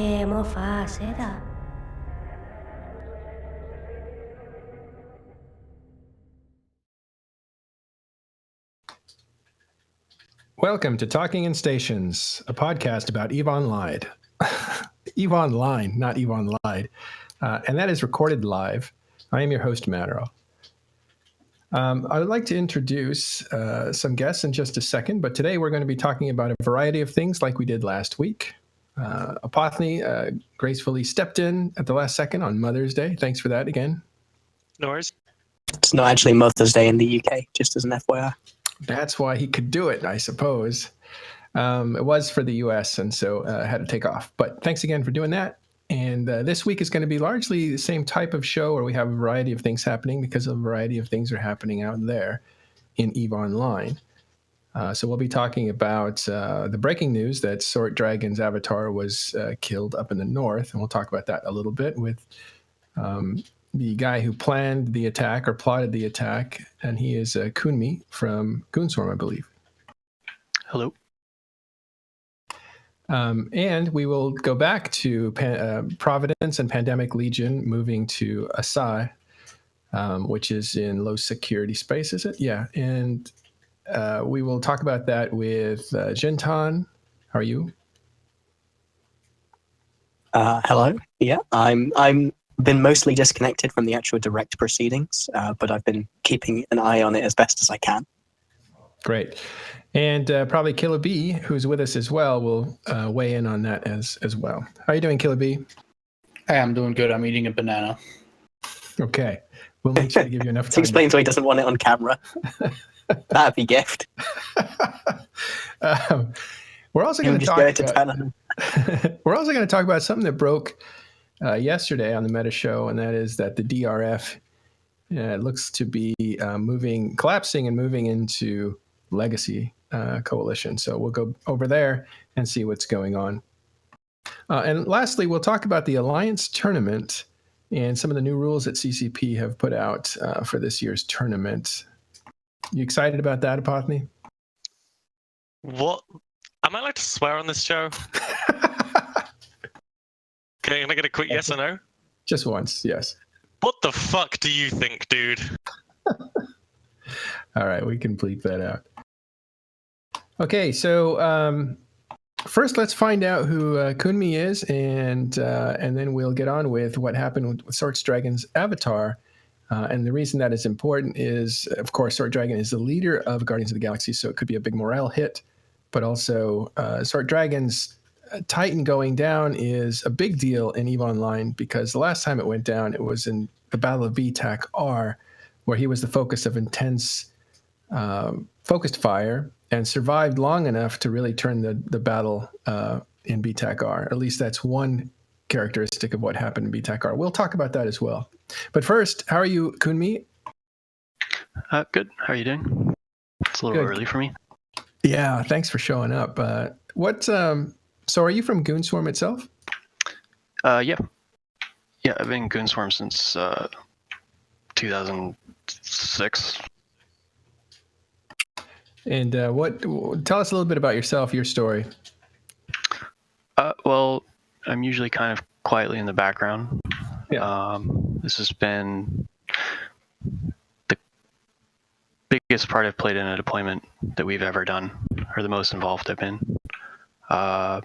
possiamo farcela. Welcome to Talking in Stations, a podcast about EVE Online. EVE Online, not EVE Online. And that is recorded live. I am your host, Matero. I would like to introduce some guests in just a second, but today we're going to be talking about a variety of things like we did last week. Apothny gracefully stepped in at the last second on Mother's Day. Thanks for that again. No worries. It's not actually Mother's Day in the UK, just as an FYI. That's why he could do it, I suppose. It was for the US, and so had to take off. But thanks again for doing that. And this week is going to be largely the same type of show where we have a variety of things happening because a variety of things are happening out there in EVE Online. So we'll be talking about the breaking news that Sort Dragon's avatar was killed up in the north, and we'll talk about that a little bit with the guy who planned the attack or plotted the attack, and he is Kunmi from Goonswarm, I believe. Hello. And we will go back to Providence and Pandemic Legion, moving to Asai, which is in low security space, is it? Yeah. And we will talk about that with Jintan. How are you? Hello. Yeah, I'm been mostly disconnected from the actual direct proceedings, but I've been keeping an eye on it as best as I can. Great. And probably Killer B, who's with us as well, will weigh in on that as well. How are you doing, Killer B? Hey, I'm doing good. I'm eating a banana. Okay. We'll make sure to give you enough This time. explains why he doesn't want it on camera. That'd be gift. We're also going to talk about we're also going to talk about something that broke yesterday on the Meta Show, and that is that the DRF looks to be collapsing and moving into Legacy Coalition. So we'll go over there and see what's going on. And lastly, we'll talk about the Alliance tournament and some of the new rules that CCP have put out for this year's tournament. You excited about that, Apothny? What? Am I allowed to swear on this show? Can I get a quick yes or no? Just once, yes. What the fuck do you think, dude? All right, we can bleep that out. Okay, so first let's find out who Kunmi is, and then we'll get on with what happened with Sort Dragon's avatar. And the reason that is important is, of course, Sort Dragon is the leader of Guardians of the Galaxy, so it could be a big morale hit. But also, Sort Dragon's Titan going down is a big deal in EVE Online because the last time it went down, it was in the Battle of BTAC R, where he was the focus of intense focused fire and survived long enough to really turn the battle in BTAC R. At least that's one characteristic of what happened in BTAC R. We'll talk about that as well. But first, how are you, Kunmi? Good. How are you doing? It's a little early for me. Yeah, thanks for showing up. So are you from Goonswarm itself? Yeah. Yeah, I've been in Goonswarm since 2006. And tell us a little bit about yourself, your story. Well, I'm usually kind of quietly in the background. Yeah. This has been the biggest part I've played in a deployment that we've ever done, or the most involved I've been. I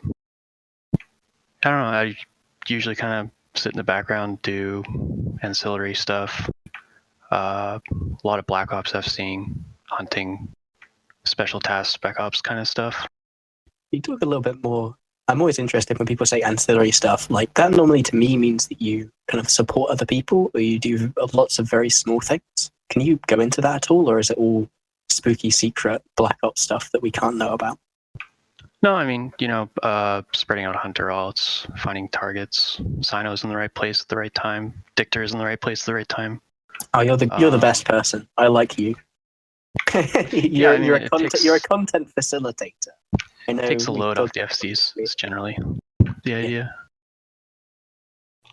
don't know, I usually kind of sit in the background, do ancillary stuff, a lot of Black Ops FCing, hunting, special tasks, Spec Ops kind of stuff. Can you talk a little bit more? I'm always interested when people say ancillary stuff. Like, that normally to me means that you kind of support other people, or you do lots of very small things. Can you go into that at all, or is it all spooky, secret Black Ops stuff that we can't know about? No, I mean, spreading out hunter alts, finding targets, Cyno's in the right place at the right time, Dictor's in the right place at the right time. Oh, you're the best person. I like you. You're a content facilitator. I know. It takes a load off the FCs, is generally the idea.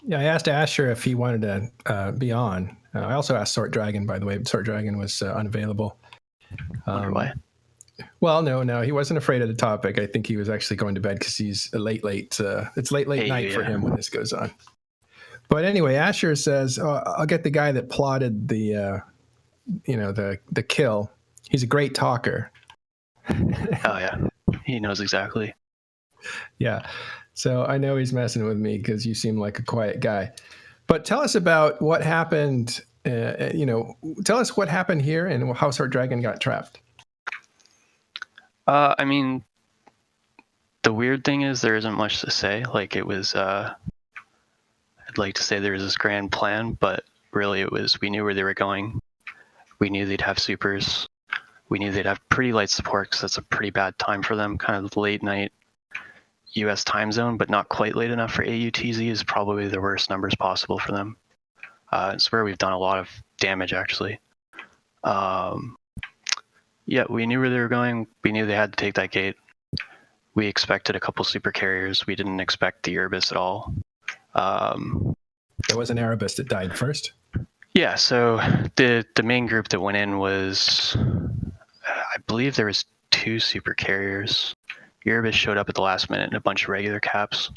Yeah, I asked Asher if he wanted to be on. I also asked Sort Dragon, by the way, but Sort Dragon was unavailable. Wonder why. Well, no, he wasn't afraid of the topic. I think he was actually going to bed because he's a late. It's late Hey, night for yeah. him when this goes on. But anyway, Asher says, oh, "I'll get the guy that plotted the kill. He's a great talker." Oh yeah, he knows exactly. Yeah. So I know he's messing with me because you seem like a quiet guy. But tell us about what happened. Tell us what happened here and how Sword Dragon got trapped. I mean, the weird thing is there isn't much to say. Like it was, I'd like to say there was this grand plan, but really it was, we knew where they were going. We knew they'd have supers. We knew they'd have pretty light support because that's a pretty bad time for them. Kind of late night US time zone, but not quite late enough for AUTZ is probably the worst numbers possible for them. It's where we've done a lot of damage actually. Yeah, we knew where they were going. We knew they had to take that gate. We expected a couple super carriers. We didn't expect the Erebus at all. There was an Erebus that died first. Yeah, so the main group that went in was, I believe there was 2 super carriers. Erebus showed up at the last minute and a bunch of regular caps.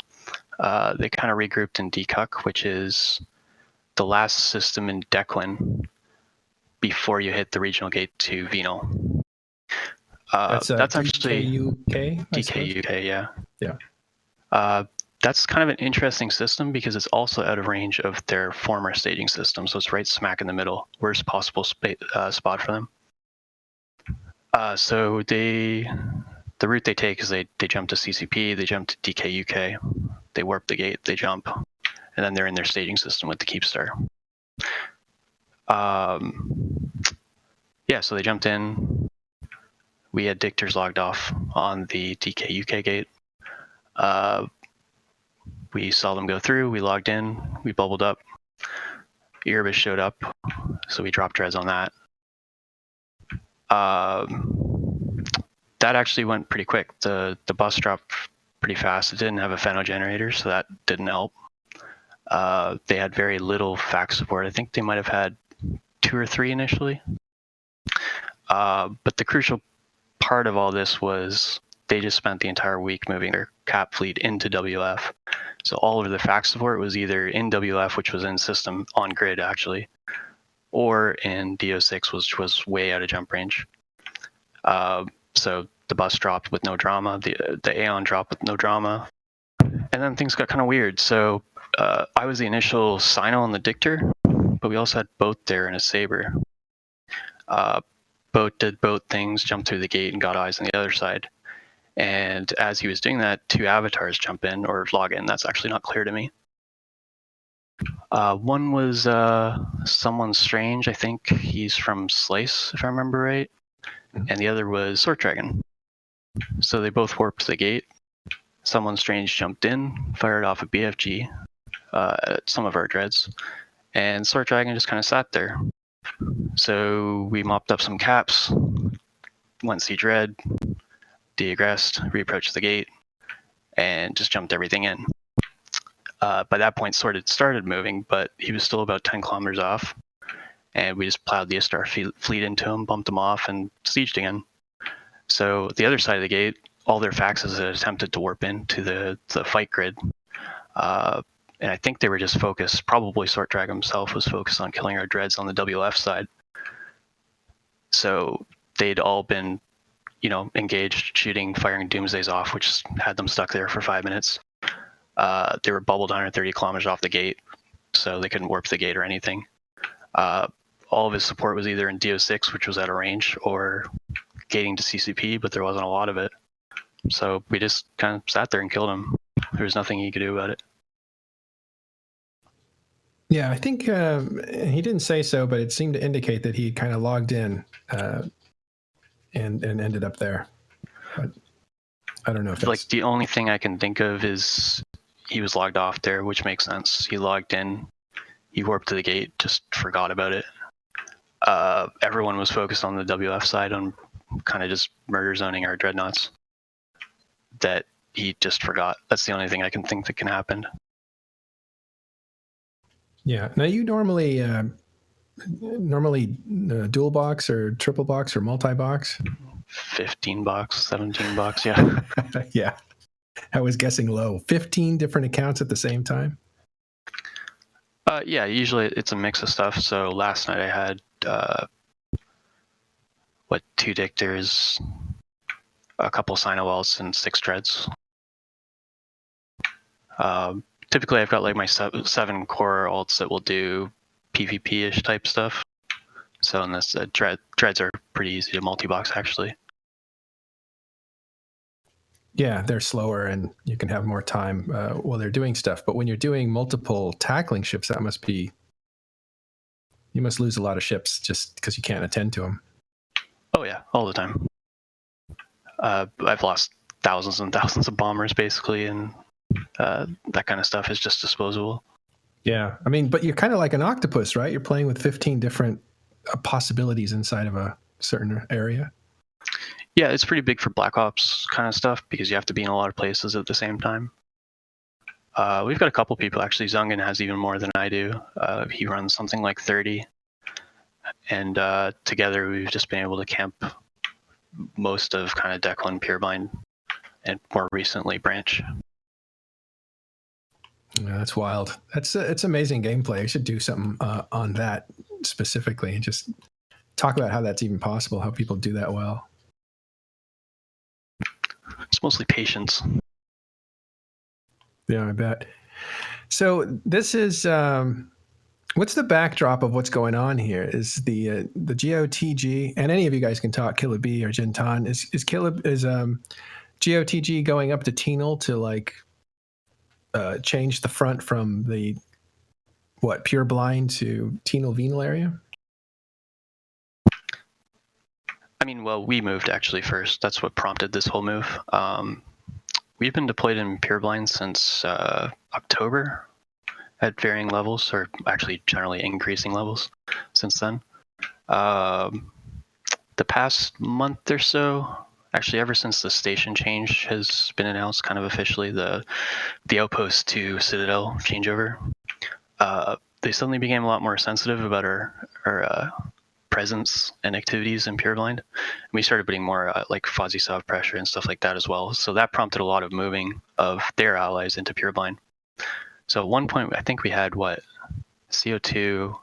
They kind of regrouped in DCUC, which is the last system in Declan before you hit the regional gate to Venal. That's actually DKUK. DKUK, yeah. Yeah. That's kind of an interesting system because it's also out of range of their former staging system, so it's right smack in the middle, worst possible spot for them. So the route they take is they jump to CCP, they jump to DKUK, they warp the gate, they jump, and then they're in their staging system with the Keepstar. Yeah, so they jumped in. We had dictors logged off on the DKUK gate. We saw them go through, we logged in, we bubbled up. Erebus showed up, so we dropped Drez on that. That actually went pretty quick. The bus dropped pretty fast. It didn't have a Feno generator, so that didn't help. They had very little fax support. I think they might have had 2 or 3 initially. But the crucial part of all this was they just spent the entire week moving their cap fleet into WF. So all of the fax support was either in WF, which was in system on grid actually, or in DO6, which was way out of jump range. So the bus dropped with no drama, the Aeon dropped with no drama, and then things got kind of weird. So I was the initial Sino on the Dictor, but we also had Boat there and a Saber. Boat did boat things, jumped through the gate and got eyes on the other side. And as he was doing that, 2 avatars jump in or log in. That's actually not clear to me. One was someone strange. I think he's from Slice, if I remember right. And the other was Sword Dragon. So they both warped the gate. Someone strange jumped in, fired off a BFG at some of our dreads, and Sword Dragon just kind of sat there. So we mopped up some caps, went see dread, deaggressed, reapproached the gate, and just jumped everything in. By that point, Sword had started moving, but he was still about 10 kilometers off, and we just plowed the Istar fleet into him, bumped him off, and sieged again. So the other side of the gate, all their faxes had attempted to warp into the fight grid. And I think they were just focused, probably Sword Dragon himself was focused on killing our dreads on the WF side. So they'd all been, engaged, shooting, firing doomsdays off, which had them stuck there for 5 minutes. They were bubbled 130 kilometers off the gate, so they couldn't warp the gate or anything. All of his support was either in DO6, which was out of range, or gating to CCP, but there wasn't a lot of it. So we just kind of sat there and killed him. There was nothing he could do about it. Yeah, I think he didn't say so, but it seemed to indicate that he kind of logged in and ended up there. But I don't know if that's... Like the only thing I can think of is he was logged off there, which makes sense. He logged in, he warped to the gate, just forgot about it. Everyone was focused on the WF side on kind of just murder zoning our dreadnoughts. That he just forgot. That's the only thing I can think that can happen. Yeah. Now you normally dual box or triple box or multi box? $15, $17. Yeah. Yeah. I was guessing low. 15 different accounts at the same time. Yeah, usually it's a mix of stuff. So last night I had 2 Dictors, a couple Sinowalls, and 6 Dreads. Typically I've got like my 7 core alts that will do PvP-ish type stuff. So in this, Dreads are pretty easy to multi-box actually. Yeah, they're slower and you can have more time while they're doing stuff. But when you're doing multiple tackling ships, that must be, you must lose a lot of ships just because you can't attend to them. Oh yeah, all the time. I've lost thousands and thousands of bombers basically, and that kind of stuff is just disposable. Yeah, I mean, but you're kind of like an octopus, right? You're playing with 15 different possibilities inside of a certain area. Yeah, it's pretty big for Black Ops kind of stuff because you have to be in a lot of places at the same time. We've got a couple people actually. Zungen has even more than I do. He runs something like 30, and together we've just been able to camp most of kind of Declan, Purebind, and more recently Branch. Yeah, that's wild. It's amazing gameplay. I should do something on that specifically and just talk about how that's even possible, how people do that well. It's mostly patience. Yeah, I bet. So this is what's the backdrop of what's going on here? Is the GOTG, and any of you guys can talk, Killa B or Jintan, is GOTG going up to Tenal to like change the front from the Pure Blind to Tenal Venal area? I mean, well, we moved actually first. That's what prompted this whole move. We've been deployed in Pureblind since October at varying levels, or actually generally increasing levels since then. The past month or so, actually ever since the station change has been announced kind of officially, the outpost to Citadel changeover, they suddenly became a lot more sensitive about our presence and activities in Pureblind. And we started putting more like fuzzy soft pressure and stuff like that as well. So that prompted a lot of moving of their allies into Pureblind. So at one point, I think we had CO2,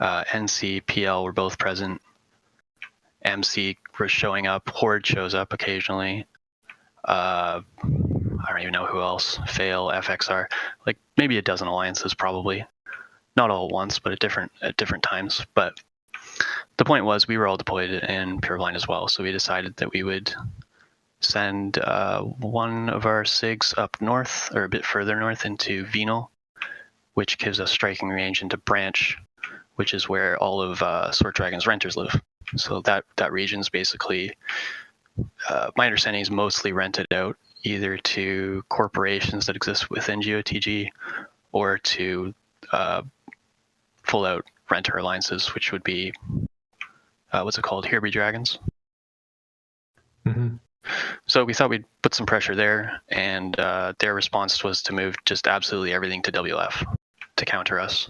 NC, PL were both present. MC was showing up. Horde shows up occasionally. I don't even know who else. Fail, FXR, like maybe a dozen alliances probably. Not all at once, but at different times. But the point was we were all deployed in Pureblind as well, so we decided that we would send one of our SIGs up north, or a bit further north, into Venal, which gives us striking range into Branch, which is where all of Sword Dragon's renters live. So that region's basically, my understanding is mostly rented out either to corporations that exist within GOTG or to full-out renter alliances, which would be what's it called? Hereby Dragons. Mm-hmm. So we thought we'd put some pressure there, and their response was to move just absolutely everything to WF to counter us,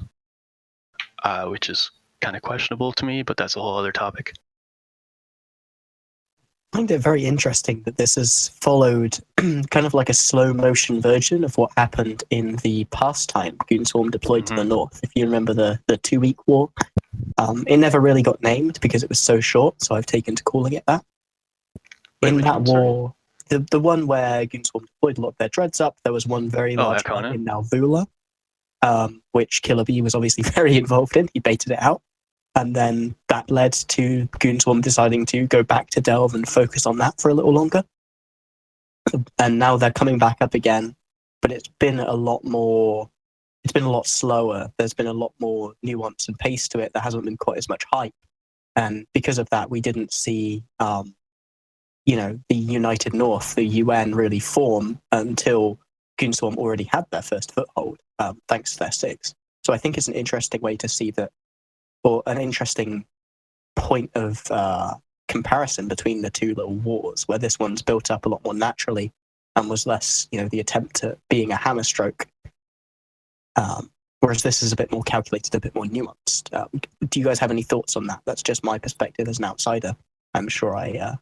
which is kind of questionable to me, but that's a whole other topic. I find it very interesting that this has followed kind of like a slow motion version of what happened in the past time Goonswarm deployed to the north. If you remember the 2-week war, it never really got named because it was so short, so I've taken to calling it that. Wait, in that war, the one where Goonswarm deployed a lot of their dreads up, there was one very large one in Nalvula, which Killa B was obviously very involved in. He baited it out. And then that led to Goonswarm deciding to go back to Delve and focus on that for a little longer. And now they're coming back up again, but it's been a lot slower. There's been a lot more nuance and pace to it. There hasn't been quite as much hype. And because of that, we didn't see, the United North, the UN, really form until Goonswarm already had their first foothold, thanks to their SIGs. So I think it's an interesting way to see that, or an interesting point of comparison between the two little wars, where this one's built up a lot more naturally and was less, the attempt at being a hammer stroke. Whereas this is a bit more calculated, a bit more nuanced. Do you guys have any thoughts on that? That's just my perspective as an outsider. I'm sure I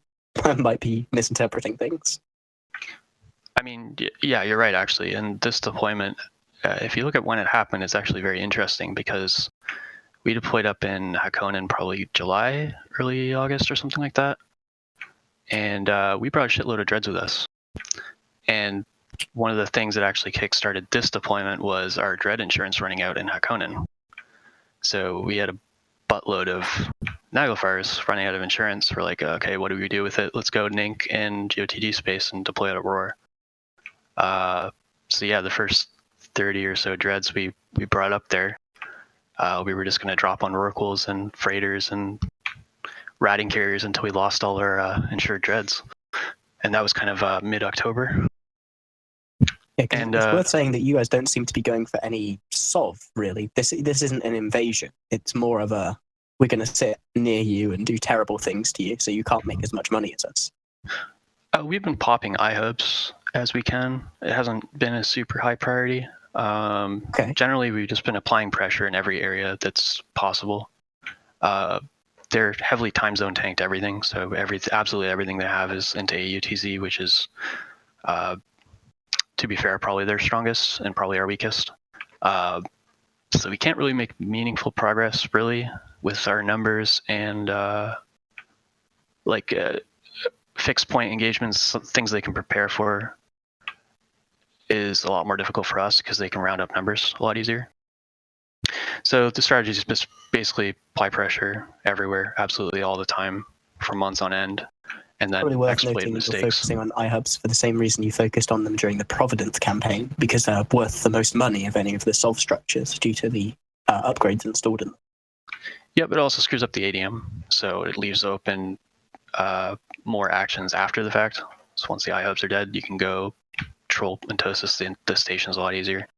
might be misinterpreting things. I mean, yeah, you're right, actually. And this deployment, if you look at when it happened, it's actually very interesting because we deployed up in Hakonen probably July, early August or something like that. And we brought a shitload of dreads with us. And one of the things that actually kickstarted this deployment was our dread insurance running out in Hakonen. So we had a buttload of Naglfars running out of insurance. We're like, okay, what do we do with it? Let's go Nink and GOTG space and deploy at Aurora. So yeah, the first 30 or so dreads we brought up there, we were just going to drop on oracles and freighters and ratting carriers until we lost all our insured dreads. And that was kind of mid-October. Yeah, 'cause And, it's worth saying that you guys don't seem to be going for any SOV, really. This isn't an invasion. It's more of a, we're going to sit near you and do terrible things to you so you can't make as much money as us. We've been popping iHubs as we can. It hasn't been a super high priority. Okay. Generally, we've just been applying pressure in every area that's possible. They're heavily time zone tanked everything, so absolutely everything they have is into AUTZ, which is, to be fair, probably their strongest and probably our weakest. So we can't really make meaningful progress, really, with our numbers and fixed point engagements, things they can prepare for is a lot more difficult for us because they can round up numbers a lot easier. So the strategy is just basically apply pressure everywhere, absolutely all the time for months on end, and then Probably worth exploit noting that you're mistakes. focusing on iHubs for the same reason you focused on them during the Providence campaign, because they're worth the most money of any of the SOV structures due to the upgrades installed in them. Yeah, but it also screws up the ADM, so it leaves open more actions after the fact. So once the iHubs are dead, you can go troll and toast the stations a lot easier.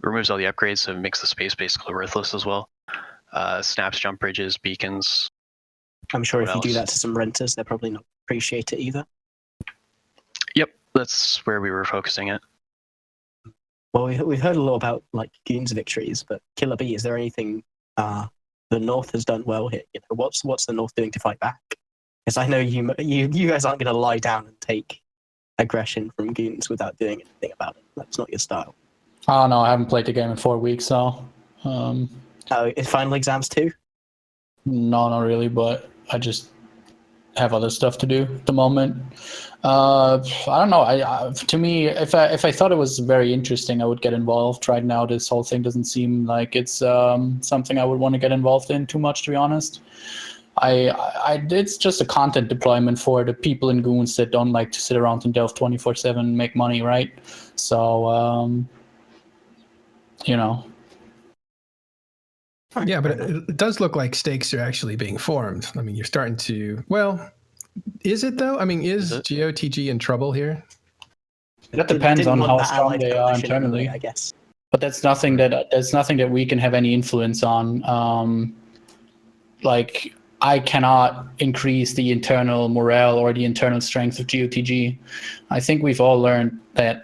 Removes all the upgrades, so it makes the space basically worthless as well. Snaps jump bridges, beacons. I'm sure What if you do else? that to some renters, they'll probably not appreciate it either. Yep, that's where we were focusing it. Well, we've heard a lot about like Goon's victories, but Killer B, is there anything the North has done well here? You know, what's the North doing to fight back? Because I know you guys aren't going to lie down and take aggression from Goons without doing anything about it. That's not your style. Oh no, I haven't played the game in 4 weeks, so Is final exams too? no, not really. But I just have other stuff to do at the moment. I don't know. To me, if I thought it was very interesting, I would get involved. Right now, this whole thing doesn't seem like it's something I would want to get involved in too much, to be honest. It's just a content deployment for the people in Goons that don't like to sit around and delve 24/7 and make money, right? So, you know. Yeah, but it does look like stakes are actually being formed. I mean, you're starting to. Well, is it though? I mean, is it? GOTG in trouble here? That depends Didn't on want how that strong allied they are coalition internally. anyway, I guess. But that's nothing that we can have any influence on. Like, I cannot increase the internal morale or the internal strength of GOTG. I think we've all learned that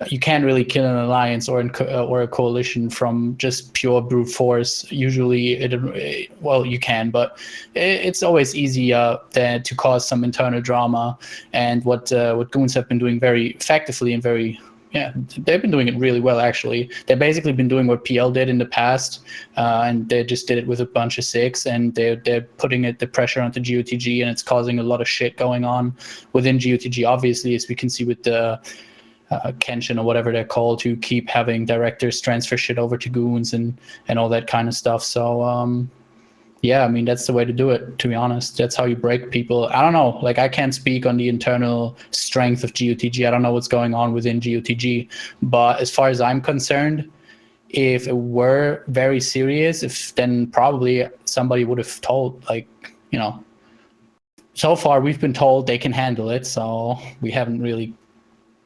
you can't really kill an alliance or a coalition from just pure brute force. Usually, you can, but it's always easier than to cause some internal drama. And what Goons have been doing very effectively and they've been doing it really well, actually. They've basically been doing what PL did in the past, and they just did it with a bunch of six, and they're putting the pressure onto GOTG, and it's causing a lot of shit going on within GOTG, obviously, as we can see with the Kenshin or whatever they're called, to keep having directors transfer shit over to Goons and all that kind of stuff. So, yeah, I mean, that's the way to do it, to be honest. That's how you break people. I don't know. Like, I can't speak on the internal strength of GOTG. I don't know what's going on within GOTG. But as far as I'm concerned, if it were very serious, then probably somebody would have told, so far we've been told they can handle it. So we haven't really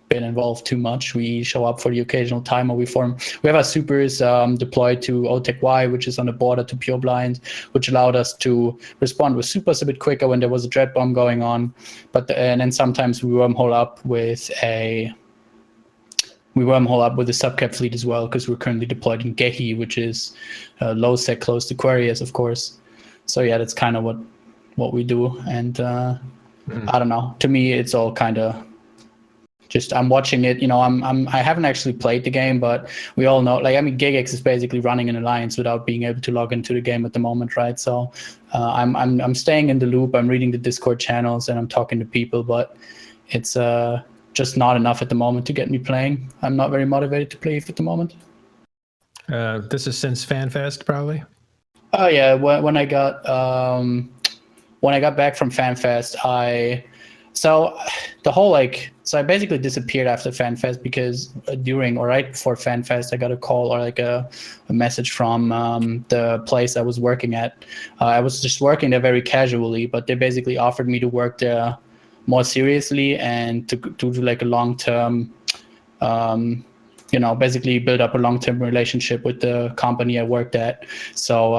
been involved too much. We show up for the occasional time, or we have our supers deployed to OTEC Y, which is on the border to Pure Blind, which allowed us to respond with supers a bit quicker when there was a dread bomb going on. And then sometimes we wormhole up with a subcap fleet as well, because we're currently deployed in Gehi, which is low sec close to Quarius, of course. So yeah, that's kind of what we do, and Mhm. I don't know. To me, it's all kind of just I'm watching it. You know, I haven't actually played the game, but we all know. Like, I mean, Gigex is basically running an alliance without being able to log into the game at the moment, right? So I'm staying in the loop. I'm reading the Discord channels and I'm talking to people, but it's just not enough at the moment to get me playing. I'm not very motivated to play at the moment. This is since FanFest, probably. Oh yeah, when I got back from FanFest, I basically disappeared after FanFest because during or right before FanFest, I got a call or like a message from the place I was working at. I was just working there very casually, but they basically offered me to work there more seriously and to do like a long-term, basically build up a long-term relationship with the company I worked at. So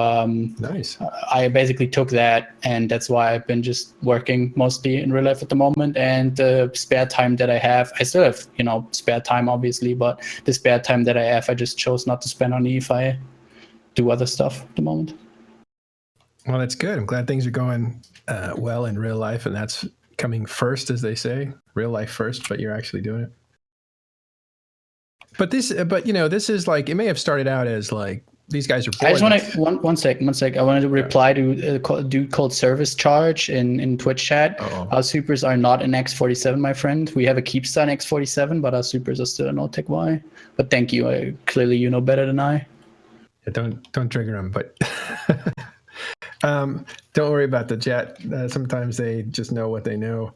Nice. I basically took that, and that's why I've been just working mostly in real life at the moment. And the spare time that I have, I still have, spare time obviously, but the spare time that I have, I just chose not to spend on EVE. I do other stuff at the moment. Well, that's good. I'm glad things are going well in real life, and that's coming first, as they say, real life first. But you're actually doing it. But this is like, it may have started out as like these guys are bored. I just want to one sec. I wanted to reply to a dude called Service Charge in Twitch chat. Uh-oh. Our supers are not an X47, my friend. We have a Keepstar X47, but our supers are still an Altec Y. But thank you. Clearly, you know better than I. Yeah, don't trigger them, but don't worry about the chat. Sometimes they just know what they know.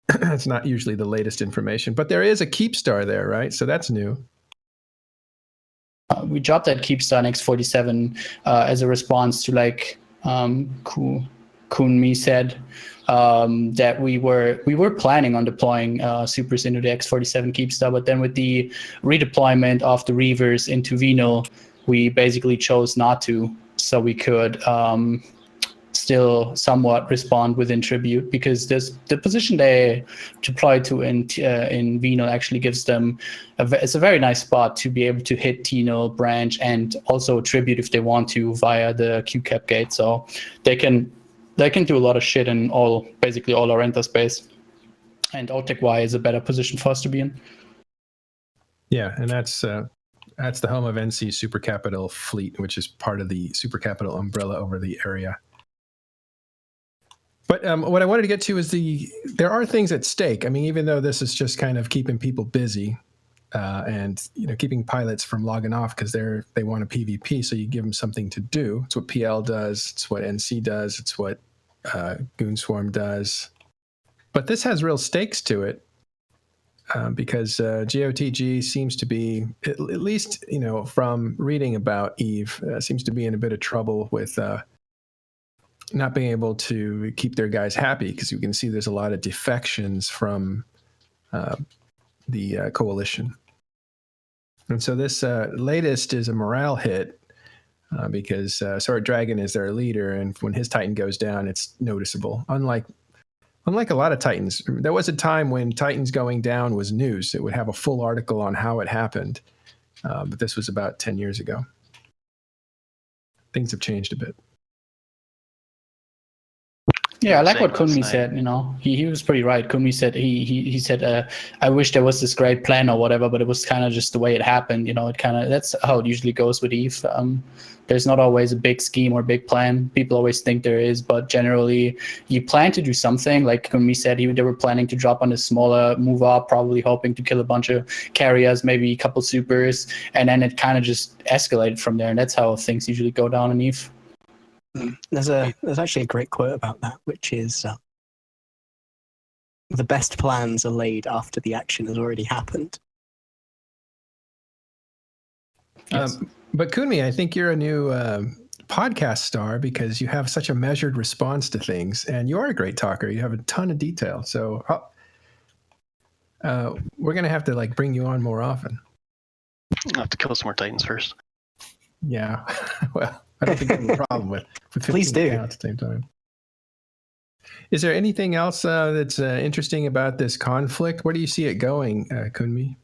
It's not usually the latest information, but there is a Keepstar there, right? So that's new. We dropped that Keepstar X47 as a response to like Kunmi said that we were planning on deploying supers into the X47 Keepstar, but then with the redeployment of the Reavers into Venal, we basically chose not to, so we could still somewhat respond within Tribute, because the position they deploy to in Venal actually gives them it's a very nice spot to be able to hit Tenal, Branch, and also Tribute if they want to via the QCAP gate. So they can do a lot of shit in basically all our enter space, and Altec Y is a better position for us to be in. Yeah, and that's the home of NC Super Capital Fleet, which is part of the Super Capital umbrella over the area. But what I wanted to get to is there are things at stake. I mean, even though this is just kind of keeping people busy and keeping pilots from logging off because they want a PvP, so you give them something to do. It's what PL does. It's what NC does. It's what Goonswarm does. But this has real stakes to it because GOTG seems to be, at least from reading about EVE, seems to be in a bit of trouble with. Not being able to keep their guys happy, because you can see there's a lot of defections from the coalition. And so this latest is a morale hit because Sword Dragon is their leader, and when his Titan goes down, it's noticeable. Unlike a lot of Titans, there was a time when Titans going down was news. It would have a full article on how it happened, but this was about 10 years ago. Things have changed a bit. Yeah, I like what Kunmi said. He was pretty right. Kunmi said he said I wish there was this great plan or whatever, but it was kind of just the way it happened. That's how it usually goes with EVE. There's not always a big scheme or big plan. People always think there is, but generally you plan to do something. Like Kunmi said, they were planning to drop on a smaller move up, probably hoping to kill a bunch of carriers, maybe a couple supers, and then it kind of just escalated from there. And that's how things usually go down in EVE. There's actually a great quote about that, which is the best plans are laid after the action has already happened. Yes. But Kunmi, I think you're a new podcast star because you have such a measured response to things, and you are a great talker. You have a ton of detail. So we're going to have to bring you on more often. I'll have to kill some more Titans first. Yeah. Well, I don't think I have a problem with 15 Please do. at the same time. Is there anything else that's interesting about this conflict? Where do you see it going, Kunmi?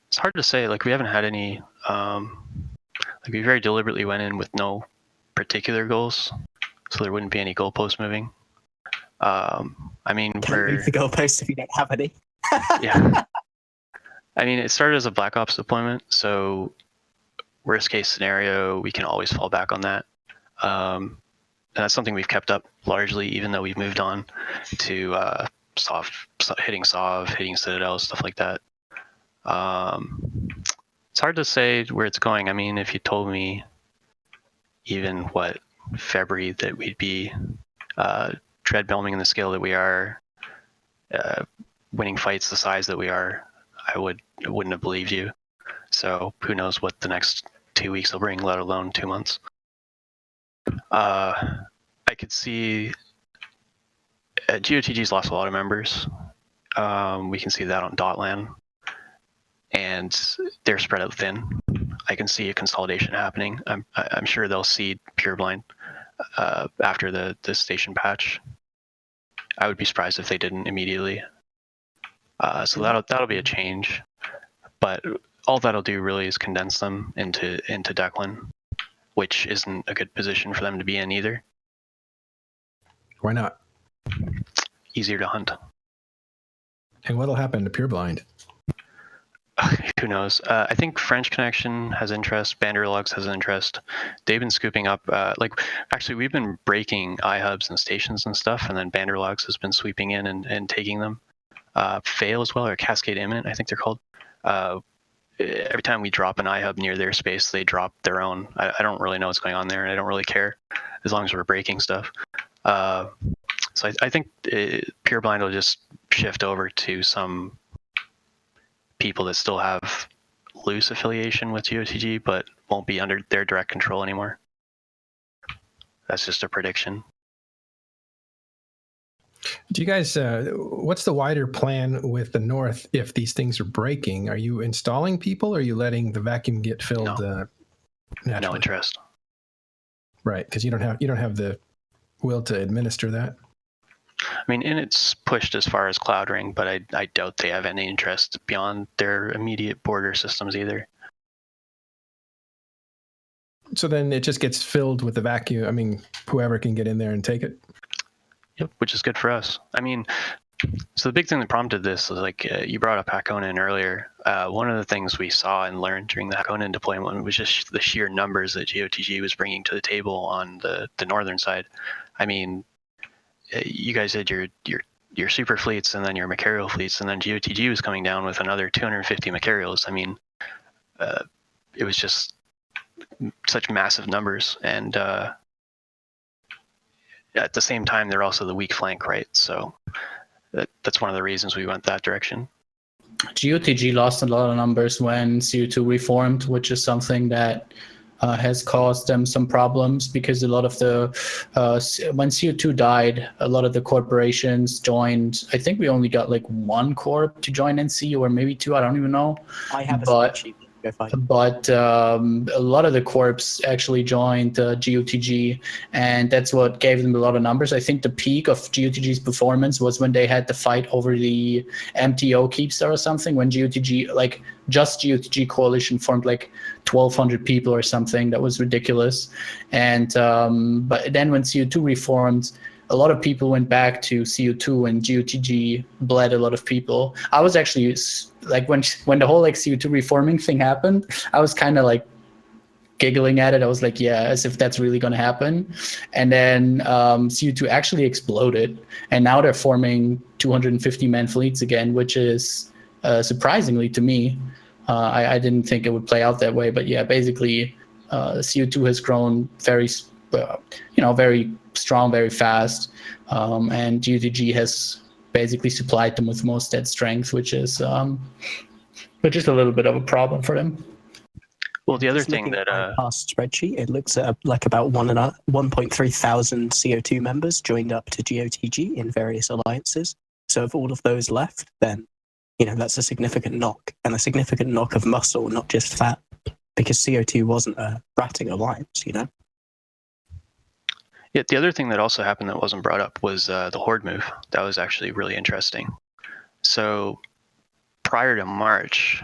It's hard to say. We haven't had any. We very deliberately went in with no particular goals, so there wouldn't be any goalpost moving. I mean, Can't move the goalposts if you don't have any. yeah. I mean, it started as a Black Ops deployment, so worst case scenario, we can always fall back on that. And that's something we've kept up largely, even though we've moved on to hitting SOV, hitting Citadel, stuff like that. It's hard to say where it's going. I mean, if you told me even February that we'd be treadmilling in the scale that we are, winning fights the size that we are, I wouldn't have believed you. So who knows what the next 2 weeks will bring, let alone 2 months. I could see GOTG's lost a lot of members. We can see that on Dotlan, and they're spread out thin. I can see a consolidation happening. I'm sure they'll see Pureblind after the station patch. I would be surprised if they didn't immediately. So that'll be a change, but all that'll do really is condense them into Declan, which isn't a good position for them to be in either. Why not? Easier to hunt. And what'll happen to Pureblind? Who knows? I think French Connection has interest. Banderlugs has interest. They've been scooping up. Actually, we've been breaking iHubs and stations and stuff, and then Banderlugs has been sweeping in and taking them. Fail as well, or Cascade Imminent, I think they're called. Every time we drop an iHub near their space, they drop their own. I don't really know what's going on there, and I don't really care as long as we're breaking stuff. So I think Pureblind will just shift over to some people that still have loose affiliation with GOTG, but won't be under their direct control anymore. That's just a prediction. Do you guys, what's the wider plan with the North if these things are breaking? Are you installing people, or are you letting the vacuum get filled naturally? No interest. Right, because you don't have the will to administer that. I mean, and it's pushed as far as Cloud Ring, but I doubt they have any interest beyond their immediate border systems either. So then it just gets filled with the vacuum. I mean, whoever can get in there and take it. Yep, which is good for us. I mean, so the big thing that prompted this is you brought up Hakonnen earlier. One of the things we saw and learned during the Hakonnen deployment was just the sheer numbers that GOTG was bringing to the table on the northern side. I mean, you guys had your super fleets and then your Macarial fleets, and then GOTG was coming down with another 250 Macarials. I mean, it was just such massive numbers, and at the same time, they're also the weak flank, right? So that's one of the reasons we went that direction. GOTG lost a lot of numbers when CO2 reformed, which is something that has caused them some problems, because a lot of the when CO2 died, a lot of the corporations joined. I think we only got like one corp to join NC, or maybe two. I don't even know. I have a spreadsheet. But a lot of the corps actually joined GOTG, and that's what gave them a lot of numbers. I think the peak of GOTG's performance was when they had the fight over the MTO Keepstar or something, when GOTG, like just GOTG coalition, formed like 1,200 people or something. That was ridiculous. And but then when CO2 reformed, a lot of people went back to CO2, and GOTG bled a lot of people. I was actually like, when the whole like CO2 reforming thing happened, I was kind of like giggling at it. I was like, yeah, as if that's really going to happen. And then CO2 actually exploded, and now they're forming 250 man fleets again, which is surprisingly to me. I didn't think it would play out that way, but yeah, basically CO2 has grown very strong, very fast, and GOTG has basically supplied them with most dead strength, which is a little bit of a problem for them. Well, the other Just thing looking that at my past spreadsheet, it looks at like about 1.3 thousand CO2 members joined up to GOTG in various alliances. So if all of those left, then that's a significant knock, and a significant knock of muscle, not just fat, because CO2 wasn't a ratting alliance, Yeah, the other thing that also happened that wasn't brought up was the Horde move. That was actually really interesting. So prior to March,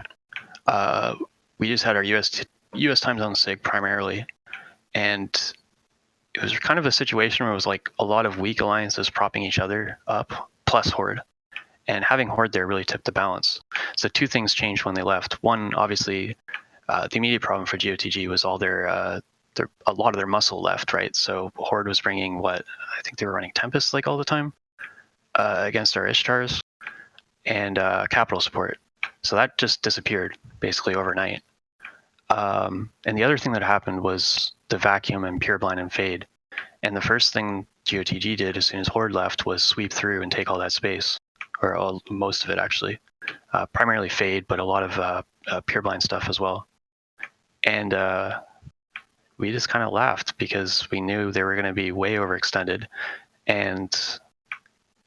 we just had our US time zone SIG primarily, and it was kind of a situation where it was like a lot of weak alliances propping each other up, plus Horde. And having Horde there really tipped the balance. So two things changed when they left. One, obviously, the immediate problem for GOTG was all a lot of their muscle left, right? So Horde was bringing I think they were running Tempest like all the time against our Ishtars and capital support. So that just disappeared basically overnight. And the other thing that happened was the vacuum and Pureblind and Fade. And the first thing GOTG did as soon as Horde left was sweep through and take all that space, or most of it actually. Primarily Fade, but a lot of Pureblind stuff as well. And we just kind of laughed because we knew they were going to be way overextended. And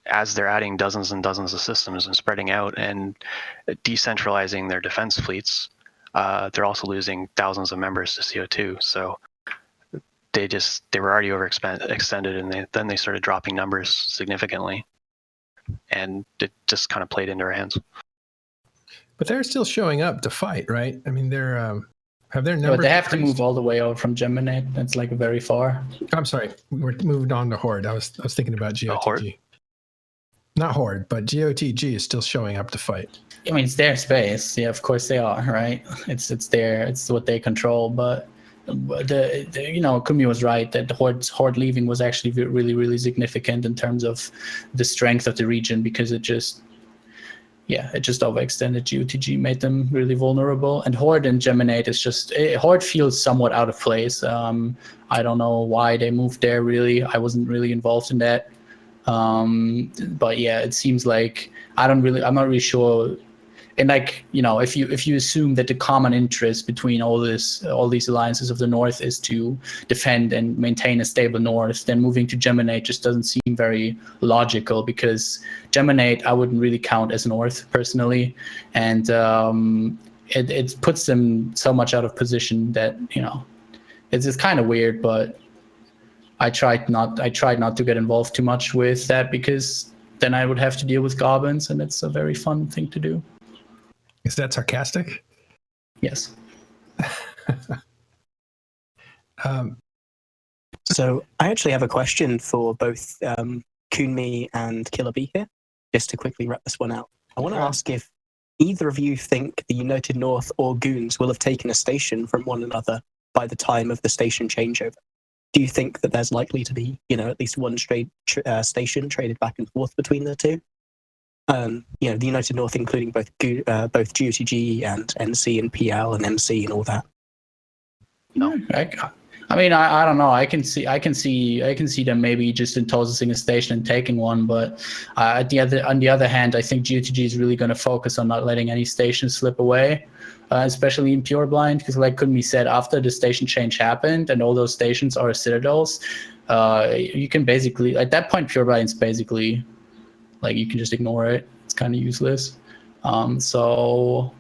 as they're adding dozens and dozens of systems and spreading out and decentralizing their defense fleets, they're also losing thousands of members to CO2. So they were already overextended, and then they started dropping numbers significantly, and it just kind of played into our hands. But they're still showing up to fight, right? I mean, they're have their But numbers. they have to increased? move all the way over from Geminate. That's like very far. I'm sorry, we're moved on to Horde. I was thinking about GOTG. Horde? Not Horde, but GOTG is still showing up to fight. I mean, it's their space. Yeah, of course they are, right? It's what they control. But Kumi was right that the Horde leaving was actually really, really significant in terms of the strength of the region, because it just overextended GOTG, made them really vulnerable. And Horde and Geminate is Horde feels somewhat out of place. I don't know why they moved there, really. I wasn't really involved in that. But yeah, it seems like I'm not really sure. And if you assume that the common interest between all these alliances of the North is to defend and maintain a stable North, then moving to Geminate just doesn't seem very logical, because Geminate I wouldn't really count as North personally, and it puts them so much out of position that it's kind of weird. But I tried not to get involved too much with that, because then I would have to deal with goblins, and it's a very fun thing to do. Is that sarcastic? Yes. So I actually have a question for both Kunmi and Killer Bee here, just to quickly wrap this one out. I want to ask if either of you think the United North or Goons will have taken a station from one another by the time of the station changeover. Do you think that there's likely to be, at least one station traded back and forth between the two? The United North, including both GOTG and NC and PL and MC and all that. No. I mean, I don't know. I can see them maybe just entossing a station and taking one, but on the other hand, I think GOTG is really going to focus on not letting any stations slip away, especially in Pureblind, because like Kunmi said, after the station change happened and all those stations are citadels, you can basically, at that point, Pureblind's basically like, you can just ignore it. It's kind of useless. So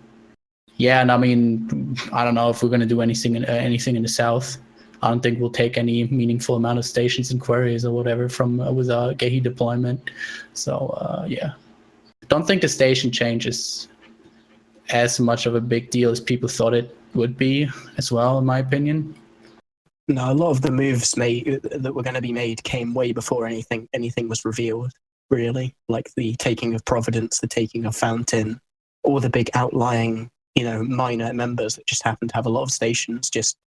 yeah, and I mean, I don't know if we're going to do anything in the south. I don't think we'll take any meaningful amount of stations and queries or whatever from with our Gehi deployment. So yeah, don't think the station change is as much of a big deal as people thought it would be as well, in my opinion. No, a lot of the moves that were going to be made came way before anything was revealed, really. Like the taking of Providence, the taking of Fountain, all the big outlying, minor members that just happened to have a lot of stations just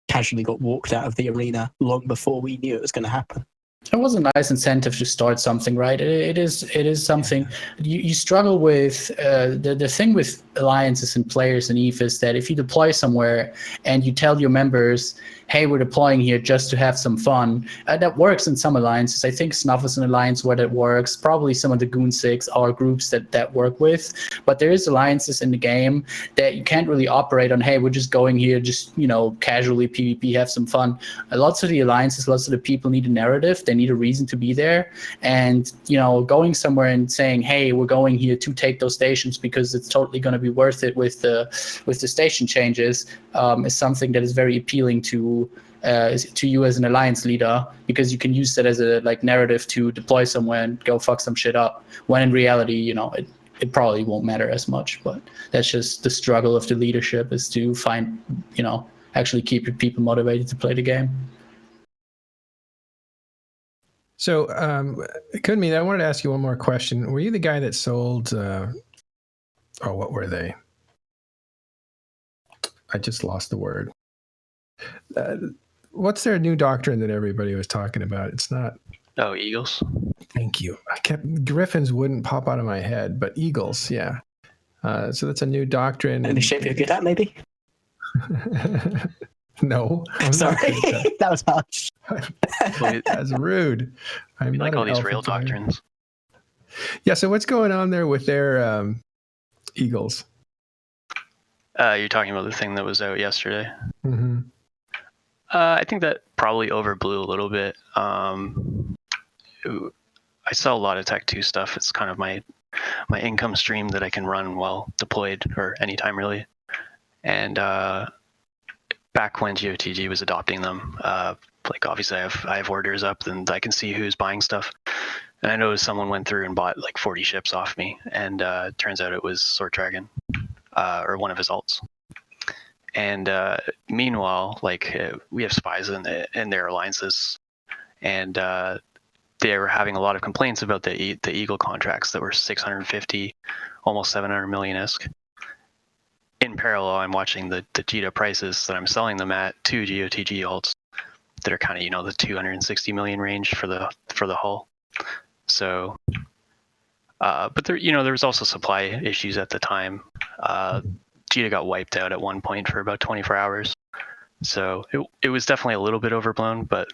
casually got walked out of the arena long before we knew it was going to happen. It was a nice incentive to start something, right? It is something. You struggle with the thing with alliances and players and EVE is that if you deploy somewhere and you tell your members, hey, we're deploying here just to have some fun, that works in some alliances. I think Snuff is an alliance where that works. Probably some of the Goon 6 are groups that work with. But there is alliances in the game that you can't really operate on, hey, we're just going here, just, casually PvP, have some fun. Lots of the alliances, lots of the people need a narrative. They need a reason to be there. And, going somewhere and saying, hey, we're going here to take those stations because it's totally going to be worth it with the station changes, is something that is very appealing to you as an alliance leader, because you can use that as a narrative to deploy somewhere and go fuck some shit up, when in reality, it probably won't matter as much. But that's just the struggle of the leadership, is to find, actually keep your people motivated to play the game. So, Kunmi, I wanted to ask you one more question. Were you the guy that sold? What were they? I just lost the word. What's their new doctrine that everybody was talking about? It's not. Oh, Eagles. Thank you. Griffins wouldn't pop out of my head, but Eagles, yeah. So that's a new doctrine. And the shape you're good at, maybe? No. I'm Sorry, not good at that was harsh. Well, That's rude. I'm we not like an all these alpha rail player. doctrines. Yeah. So what's going on there with their Eagles? You're talking about the thing that was out yesterday. Mm-hmm. I think that probably overblew a little bit. I sell a lot of Tech 2 stuff. It's kind of my income stream that I can run while deployed or anytime really. And back when GOTG was adopting them, like obviously I have orders up and I can see who's buying stuff. And I noticed someone went through and bought like 40 ships off me, and turns out it was Sword Dragon, or one of his alts. And meanwhile, like we have spies in their alliances, and they were having a lot of complaints about the Eagle contracts that were 650, almost 700 million-esque. In parallel, I'm watching the JITA prices that I'm selling them at to GOTG alts that are kind of the 260 million range for the hull. So, but there was also supply issues at the time. JITA got wiped out at one point for about 24 hours. So it was definitely a little bit overblown, but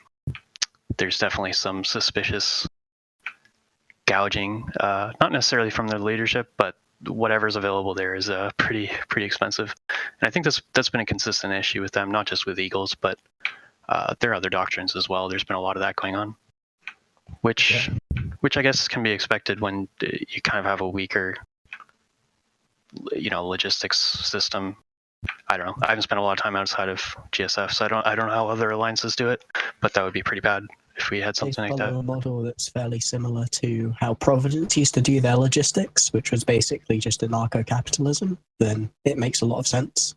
there's definitely some suspicious gouging, not necessarily from their leadership, but whatever's available there is pretty expensive. And I think that's been a consistent issue with them, not just with Eagles, but there are other doctrines as well. There's been a lot of that going on, which I guess can be expected when you kind of have a weaker logistics system. I don't know. I haven't spent a lot of time outside of GSF, so I don't know how other alliances do it, but that would be pretty bad if we had something like that. They follow a model that's fairly similar to how Providence used to do their logistics, which was basically just anarcho-capitalism. Then it makes a lot of sense.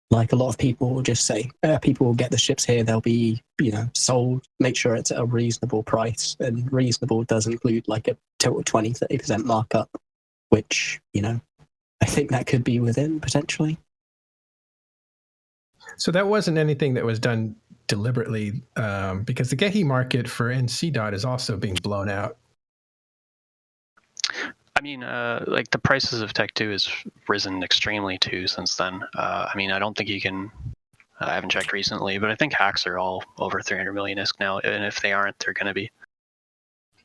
Like a lot of people will just say, people will get the ships here, they'll be, sold, make sure it's at a reasonable price. And reasonable does include like a total 20-30% markup, which, I think that could be within potentially. So that wasn't anything that was done deliberately, because the Gehi market for NC. is also being blown out. I mean, like the prices of Tech 2 has risen extremely too since then. I mean, I don't think you can. I haven't checked recently, but I think hacks are all over 300 million-esque now, and if they aren't, they're going to be.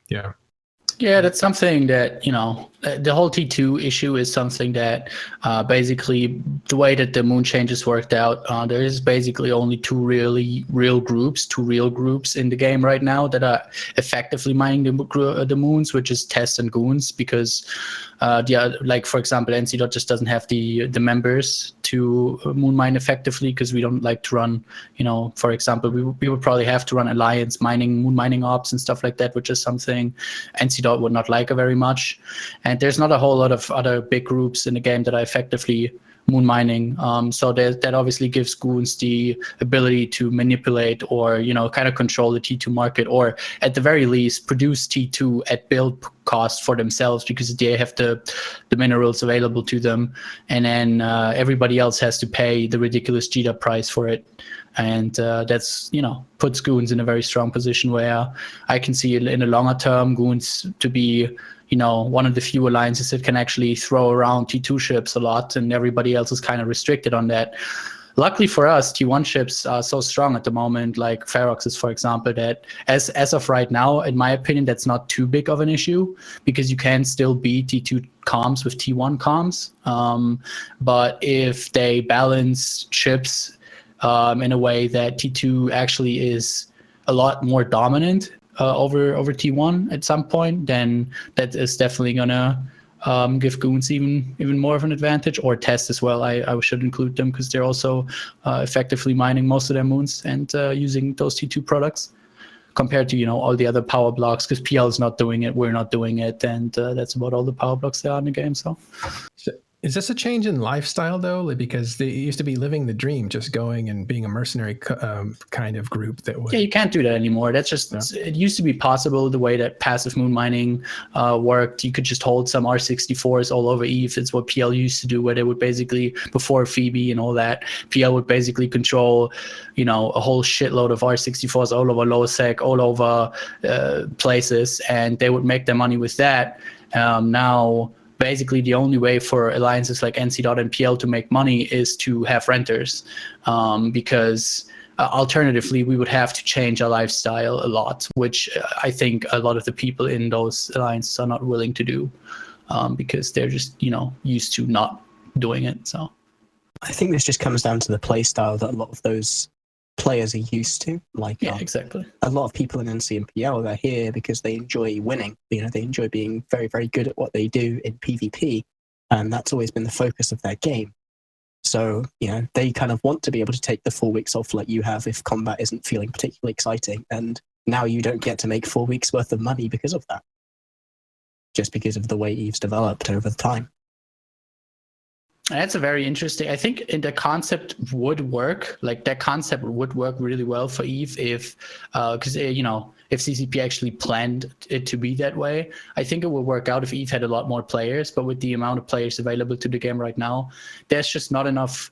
Yeah. Yeah, that's something that, the whole T2 issue is something that basically the way that the moon changes worked out, there is basically only two real groups in the game right now that are effectively mining the moons, which is Test and Goons, because like for example, NC just doesn't have the members to moon mine effectively, because we don't like to run, for example, we would probably have to run alliance mining, moon mining ops and stuff like that, which is something NC would not like very much. And there's not a whole lot of other big groups in the game that are effectively moon mining. So that obviously gives Goons the ability to manipulate or, kind of control the T2 market, or at the very least produce T2 at build cost for themselves, because they have the minerals available to them. And then everybody else has to pay the ridiculous JITA price for it. And that's, puts Goons in a very strong position where I can see in the longer term Goons to be, one of the few alliances that can actually throw around T2 ships a lot, and everybody else is kind of restricted on that. Luckily for us, T1 ships are so strong at the moment, like Ferox's, for example, that as of right now, in my opinion, that's not too big of an issue, because you can still beat T2 comms with T1 comms. But if they balance ships in a way that T2 actually is a lot more dominant over T1 at some point, then that is definitely gonna give Goons even more of an advantage, or Test as well. I should include them because they're also effectively mining most of their moons and using those T2 products compared to all the other power blocks, because PL is not doing it, we're not doing it, and that's about all the power blocks there are in the game. So Is this a change in lifestyle though? Like, because they used to be living the dream, just going and being a mercenary kind of group that would. Yeah, you can't do that anymore. That's just, it used to be possible the way that passive moon mining worked. You could just hold some R64s all over EVE. It's what PL used to do, where they would basically, before Phoebe and all that, PL would basically control, you know, a whole shitload of R64s all over lowsec, all over places, and they would make their money with that. Now, basically the only way for alliances like NC and PL to make money is to have renters, because alternatively we would have to change our lifestyle a lot, which I think a lot of the people in those alliances are not willing to do, because they're just, you know, used to not doing it. So I think this just comes down to the play style that a lot of those players are used to. Like, yeah, exactly. A lot of people in NC and PL are here because they enjoy winning. You know, they enjoy being very, very good at what they do in PvP, and that's always been the focus of their game. So, you know, they kind of want to be able to take the 4 weeks off like you have if combat isn't feeling particularly exciting, and now you don't get to make 4 weeks worth of money because of that, just because of the way EVE's developed over the time. That's a very interesting. I think the concept would work. Like that concept would work really well for EVE if, because you know, if CCP actually planned it to be that way. I think it would work out if EVE had a lot more players. But with the amount of players available to the game right now, there's just not enough.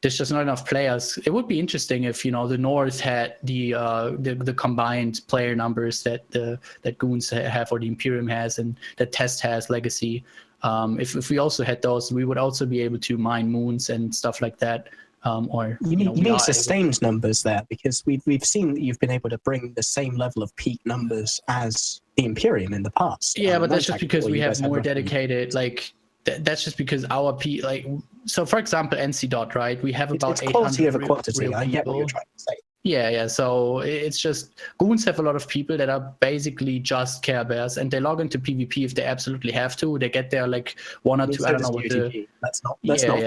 There's just not enough players. It would be interesting if, you know, the North had the combined player numbers that that Goons have, or the Imperium has, and that Test has, Legacy. If we also had those, we would also be able to mine moons and stuff like that. Or you mean sustained numbers there, because we've seen that you've been able to bring the same level of peak numbers as the Imperium in the past. Yeah, but that's just because we have more dedicated, like that's just because our peak, like, so for example, NC Dot, right? We have about 800 quality over quantity. I get what you're trying to say. Yeah. So it's just Goons have a lot of people that are basically just Care Bears, and they log into PvP if they absolutely have to. They get there like 1 or 2. I don't know what the. Let's not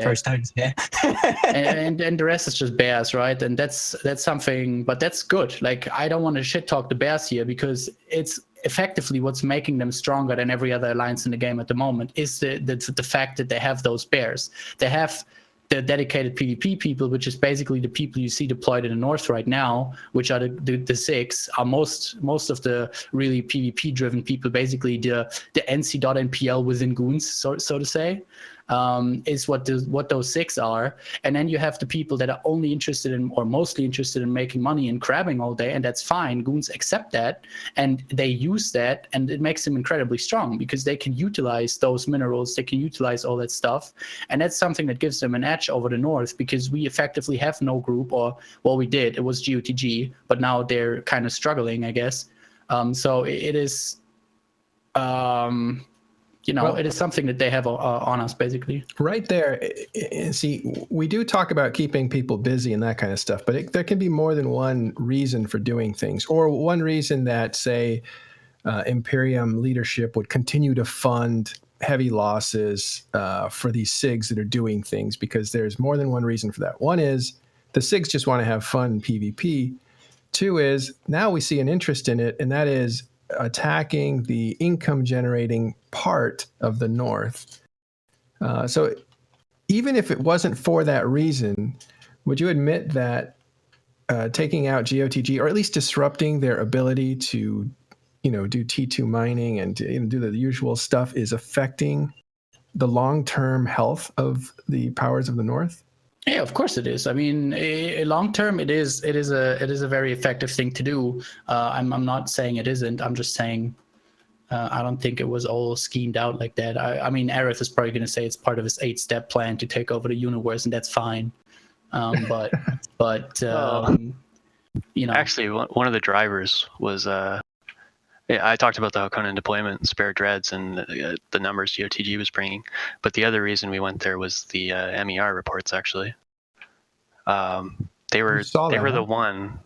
throw stones here. and the rest is just bears, right? And that's something, but that's good. Like, I don't want to shit talk the bears here, because it's effectively what's making them stronger than every other alliance in the game at the moment is the fact that they have those bears. They have the dedicated PvP people, which is basically the people you see deployed in the North right now, which are the 6, are most of the really PvP driven people, basically the NC.NPL within Goons, so to say, is what those 6 are. And then you have the people that are only interested in, or mostly interested in, making money and crabbing all day, and that's fine. Goons accept that, and they use that, and it makes them incredibly strong because they can utilize those minerals, they can utilize all that stuff, and that's something that gives them an edge over the North, because we effectively have no group, or, well, we did, it was GOTG, but now they're kind of struggling, I guess. So it is, you know, it is something that they have on us, basically. Right there. See, we do talk about keeping people busy and that kind of stuff, but there can be more than one reason for doing things, or one reason that, say, Imperium leadership would continue to fund heavy losses for these SIGs that are doing things, because there's more than one reason for that. One is the SIGs just want to have fun in PvP. 2 is now we see an interest in it, and that is attacking the income generating part of the North. So even if it wasn't for that reason, would you admit that taking out GOTG, or at least disrupting their ability to, you know, do T2 mining and do the usual stuff, is affecting the long-term health of the powers of the North? Yeah, of course it is. I mean, long term, it is a very effective thing to do. I'm not saying it isn't. I'm just saying I don't think it was all schemed out like that. I mean, Aerith is probably going to say it's part of his 8-step plan to take over the universe, and that's fine. But you know, Actually, one of the drivers was I talked about the Hakonnen deployment, spare dreads, and the numbers GOTG was bringing. But the other reason we went there was the MER reports. Actually, they were the one.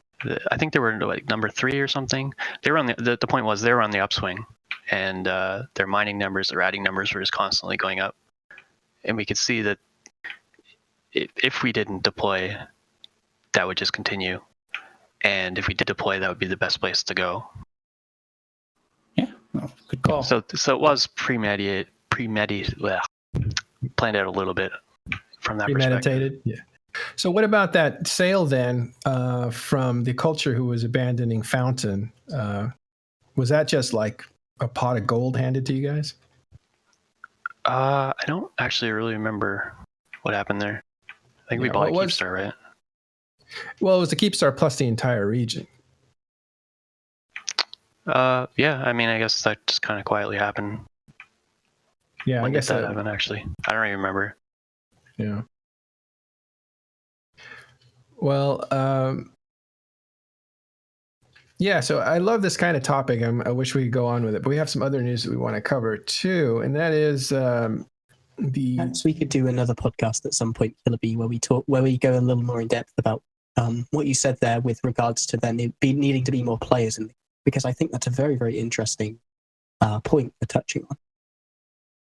I think they were like number 3 or something. They were on the point was they were on the upswing, and their mining numbers, their adding numbers were just constantly going up. And we could see that if we didn't deploy, that would just continue. And if we did deploy, that would be the best place to go. Yeah, well, good call. So it was planned out a little bit from that perspective. Premeditated. Yeah. So what about that sale then from the culture who was abandoning Fountain? Was that just like a pot of gold handed to you guys? I don't actually really remember what happened there. I think we Yeah, bought a what was- Keepstar, right? Well, it was the Keepstar plus the entire region. Yeah, I mean, I guess that just kind of quietly happened. Yeah, When I guess did that that. happen, actually? I don't even remember. Yeah. Well, yeah, so I love this kind of topic. I wish we could go on with it, but we have some other news that we want to cover too, and that is the. Perhaps we could do another podcast at some point, Philippi, where we go a little more in depth about what you said there with regards to there needing to be more players in, because I think that's a very, very interesting point we're touching on.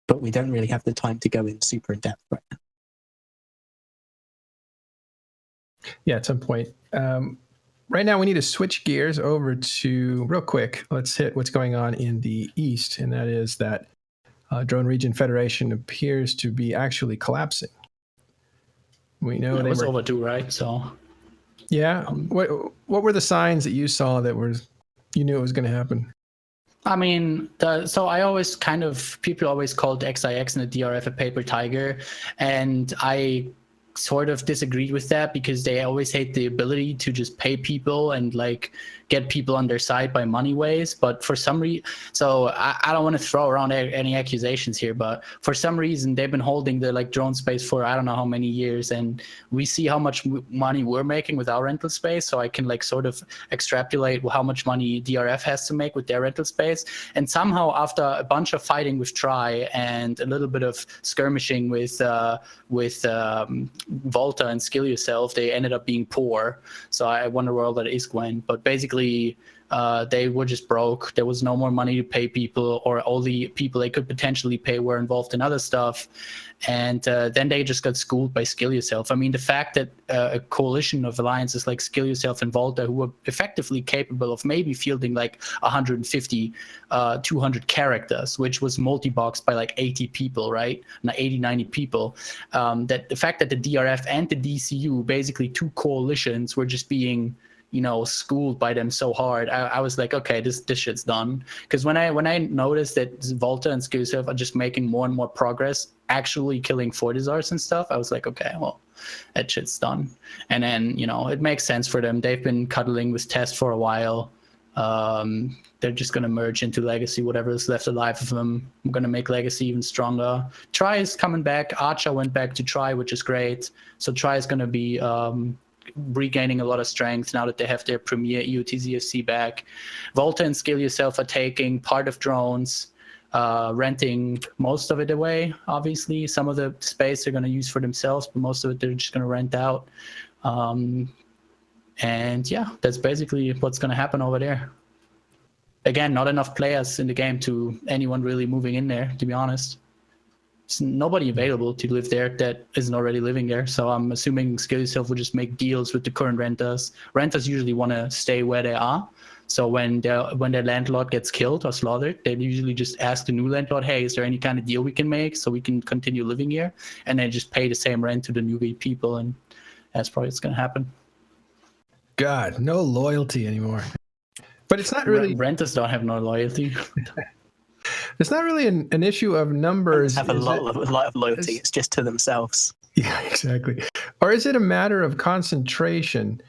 But we don't really have the time to go in super in depth right now. Yeah, at some point. Right now, we need to switch gears over to real quick. Let's hit what's going on in the East, and that is that Drone Region Federation appears to be actually collapsing. We know It they was were. overdue, right? So Yeah. What were the signs that you saw that you knew it was going to happen? I mean, so people always called XIX and the DRF a paper tiger, and I sort of disagreed with that because they always hate the ability to just pay people and like get people on their side by money ways. But for some reason, so I don't want to throw around any accusations here, but for some reason they've been holding the like drone space for I don't know how many years, and we see how much money we're making with our rental space. So I can like sort of extrapolate how much money DRF has to make with their rental space. And somehow after a bunch of fighting with Tri and a little bit of skirmishing with Volta and Skill Yourself, they ended up being poor. So I wonder where all that is went. But basically, they were just broke. There was no more money to pay people, or all the people they could potentially pay were involved in other stuff. And then they just got schooled by Skill Yourself. I mean, the fact that a coalition of alliances like Skill Yourself and Volta, who were effectively capable of maybe fielding like 150, 200 characters, which was multi-boxed by like 80 people, right? 80, 90 people. That the fact that the DRF and the DCU, basically two coalitions, were just being schooled by them so hard, I was like, okay, this shit's done. Because when I noticed that Volta and Skill Yourself are just making more and more progress, actually killing Fortizars and stuff, I was like, okay, well, that shit's done. And then it makes sense for them. They've been cuddling with Test for a while. They're just gonna merge into Legacy, whatever is left alive of them. I'm gonna make Legacy even stronger. Tri is coming back. Archer went back to Tri, which is great. So Tri is gonna be regaining a lot of strength now that they have their premier EOTZFC back. Volta and Skill Yourself are taking part of drones, renting most of it away. Obviously, some of the space they're going to use for themselves, but most of it they're just going to rent out. And yeah, that's basically what's going to happen over there. Again, not enough players in the game to anyone really moving in there, to be honest. There's nobody available to live there that isn't already living there. So I'm assuming Skill Yourself will just make deals with the current renters. Renters usually want to stay where they are. So when their landlord gets killed or slaughtered, they usually just ask the new landlord, hey, is there any kind of deal we can make so we can continue living here? And then just pay the same rent to the newbie people. And that's probably what's going to happen. God, no loyalty anymore. But it's not really. Renters don't have no loyalty. It's not really an issue of numbers. Have a lot of loyalty. It's just to themselves. Yeah, exactly. Or is it a matter of concentration?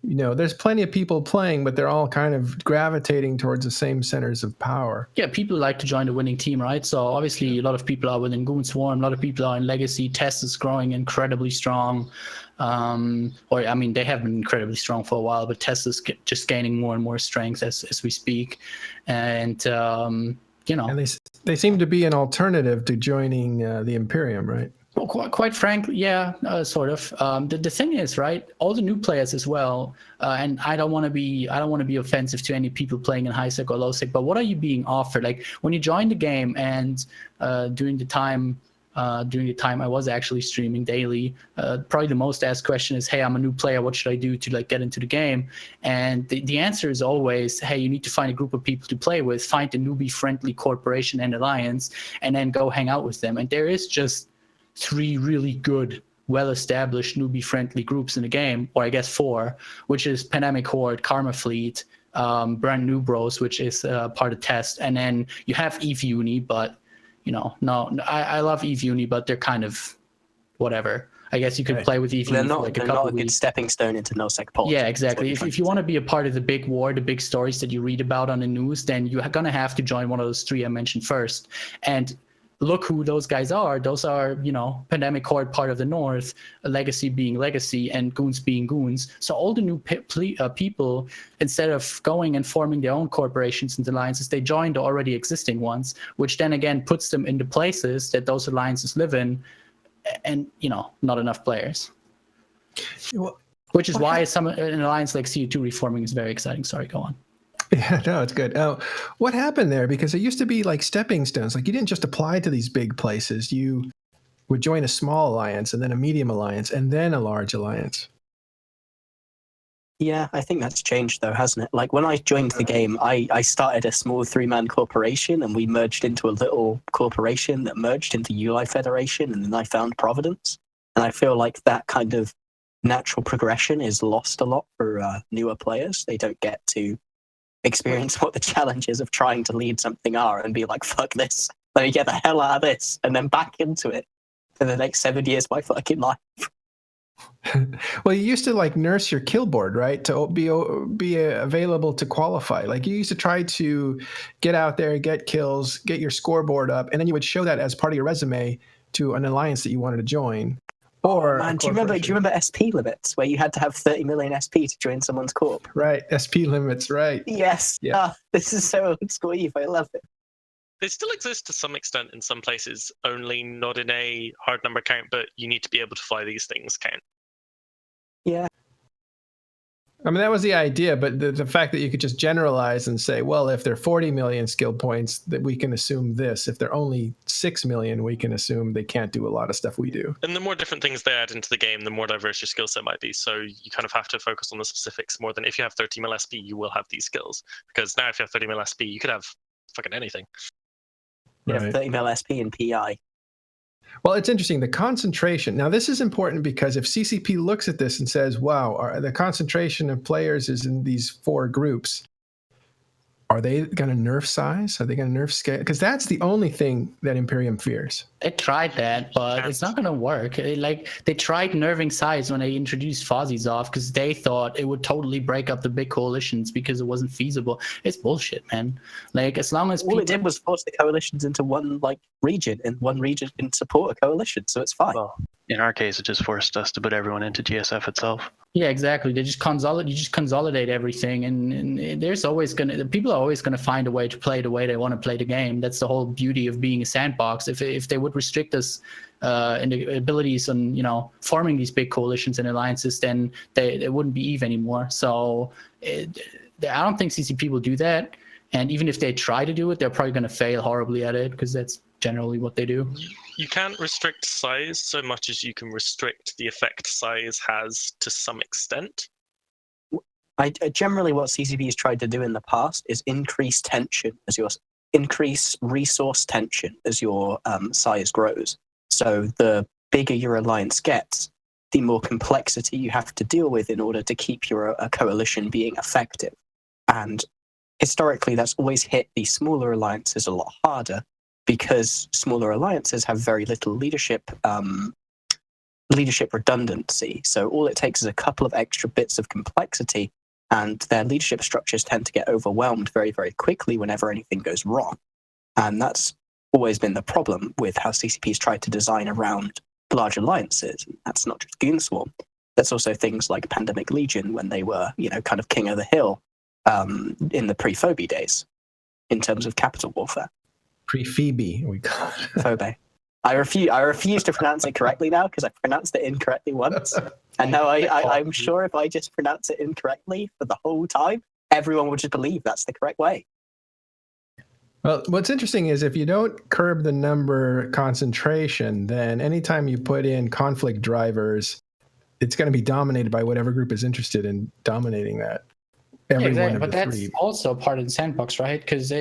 There's plenty of people playing, but they're all kind of gravitating towards the same centers of power. Yeah, people like to join the winning team, right? So obviously a lot of people are within Goon Swarm, a lot of people are in Legacy. Test is growing incredibly strong. They have been incredibly strong for a while, but Test is just gaining more and more strength as we speak. And, And they seem to be an alternative to joining the Imperium, right? Well, quite frankly, yeah, sort of. The thing is, right, all the new players as well, and I don't want to be offensive to any people playing in high sec or low sec, but what are you being offered? Like when you join the game, and during the time I was actually streaming daily, probably the most asked question is, hey, I'm a new player, what should I do to like get into the game? And the answer is always, hey, you need to find a group of people to play with, find a newbie friendly corporation and alliance, and then go hang out with them. And there is just three really good, well-established newbie-friendly groups in the game, or I guess four, which is Pandemic Horde, Karma Fleet, Brand New Bros, which is part of Test, and then you have Eve Uni, but I love Eve Uni, but they're kind of whatever. I guess you could play with Eve Uni for like a couple not a weeks. good stepping stone into nullsec politics. Yeah, exactly. If you want to be a part of the big war, the big stories that you read about on the news, then you're going to have to join one of those three I mentioned first. And look who those guys are. Those are, Pandemic Horde, part of the North, Legacy being Legacy, and Goons being Goons. So all the new people, instead of going and forming their own corporations and alliances, they join the already existing ones, which then again puts them in the places that those alliances live in, and not enough players. Which is why an alliance like CU2 reforming is very exciting. Sorry, go on. Yeah, no, it's good. What happened there? Because it used to be like stepping stones. Like you didn't just apply to these big places. You would join a small alliance and then a medium alliance and then a large alliance. Yeah, I think that's changed though, hasn't it? Like when I joined the game, I started a small 3-man corporation and we merged into a little corporation that merged into UI Federation, and then I found Providence. And I feel like that kind of natural progression is lost a lot for newer players. They don't get to experience what the challenges of trying to lead something are and be like, fuck this, let me get the hell out of this, and then back into it for the next 7 years of my fucking life. Well, you used to like nurse your kill board, right? To be available to qualify. Like you used to try to get out there, get kills, get your scoreboard up, and then you would show that as part of your resume to an alliance that you wanted to join. Or man, do you remember SP limits where you had to have 30 million SP to join someone's corp? Right, SP limits, right? Yes. Yeah. This is so old school, Eve. I love it. They still exist to some extent in some places, only not in a hard number count, but you need to be able to fly these things count. Yeah. I mean, that was the idea, but the fact that you could just generalize and say, well, if they're 40 million skill points, that we can assume this. If they're only 6 million, we can assume they can't do a lot of stuff we do. And the more different things they add into the game, the more diverse your skill set might be. So you kind of have to focus on the specifics more than if you have 30 mil SP, you will have these skills. Because now if you have 30 mil SP, you could have fucking anything. You Right. have 30 mil SP and PI. Well, it's interesting. The concentration. Now, this is important because if CCP looks at this and says, wow, the concentration of players is in these 4 groups, are they going to nerf size? Are they going to nerf scale? Because that's the only thing that Imperium fears. They tried that, but it's not going to work. They tried nerving size when they introduced Fozzy's because they thought it would totally break up the big coalitions because it wasn't feasible. It's bullshit, man. Like as long as all it did was force the coalitions into one region, and one region can support a coalition, so it's fine. Well, in our case, it just forced us to put everyone into GSF itself. Yeah, exactly. They just consolidate everything, and there's always people are always gonna find a way to play the way they want to play the game. That's the whole beauty of being a sandbox. If they would restrict us in the abilities on forming these big coalitions and alliances, then they wouldn't be EVE anymore. So I don't think CCP will do that. And even if they try to do it, they're probably gonna fail horribly at it because that's generally what they do. You can't restrict size so much as you can restrict the effect size has to some extent. I generally what CCP has tried to do in the past is increase resource tension as your size grows. So the bigger your alliance gets, the more complexity you have to deal with in order to keep your coalition being effective. And historically, that's always hit the smaller alliances a lot harder, because smaller alliances have very little leadership redundancy. So all it takes is a couple of extra bits of complexity, and their leadership structures tend to get overwhelmed very, very quickly whenever anything goes wrong. And that's always been the problem with how CCP's tried to design around large alliances. That's not just Goonswarm. That's also things like Pandemic Legion when they were, kind of king of the hill in the pre-Phobie days in terms of capital warfare. Pre-Phoebe, we call it. Phobie. I refuse to pronounce it correctly now because I pronounced it incorrectly once. And now I'm sure if I just pronounce it incorrectly for the whole time, everyone would just believe that's the correct way. Well, what's interesting is if you don't curb the number concentration, then anytime you put in conflict drivers, it's going to be dominated by whatever group is interested in dominating that. Every one of but the that's 3. also part of the sandbox, right? Because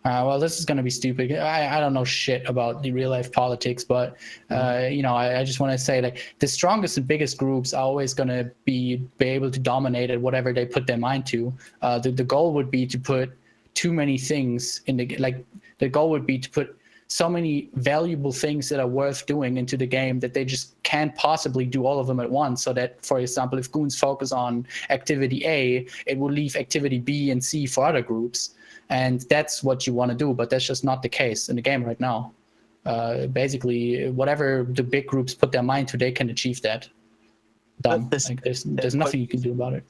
Well, this is going to be stupid. I don't know shit about the real life politics, but I just want to say, like, the strongest and biggest groups are always going to be able to dominate at whatever they put their mind to. The goal would be to put too many things in the goal would be to put so many valuable things that are worth doing into the game that they just can't possibly do all of them at once. So that, for example, if goons focus on activity A, it will leave activity B and C for other groups. And that's what you want to do, but that's just not the case in the game right now. Basically, whatever the big groups put their mind to, they can achieve that. Done. Like, there's nothing you can do about it.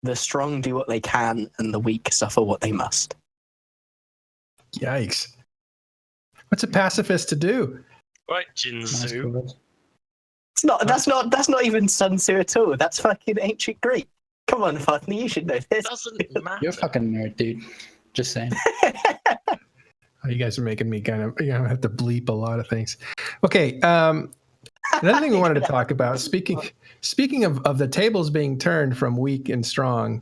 The strong do what they can, and the weak suffer what they must. Yikes. What's a pacifist to do? Right, Nice Jinzu. quote. It's not. That's not even Sun Tzu at all. That's fucking ancient Greek. Come on, Fatni, you should know this. Doesn't matter. You're a fucking nerd, dude. Just saying. Oh, you guys are making me kind of, have to bleep a lot of things. Okay. Another thing we wanted to talk about, speaking of the tables being turned from weak and strong,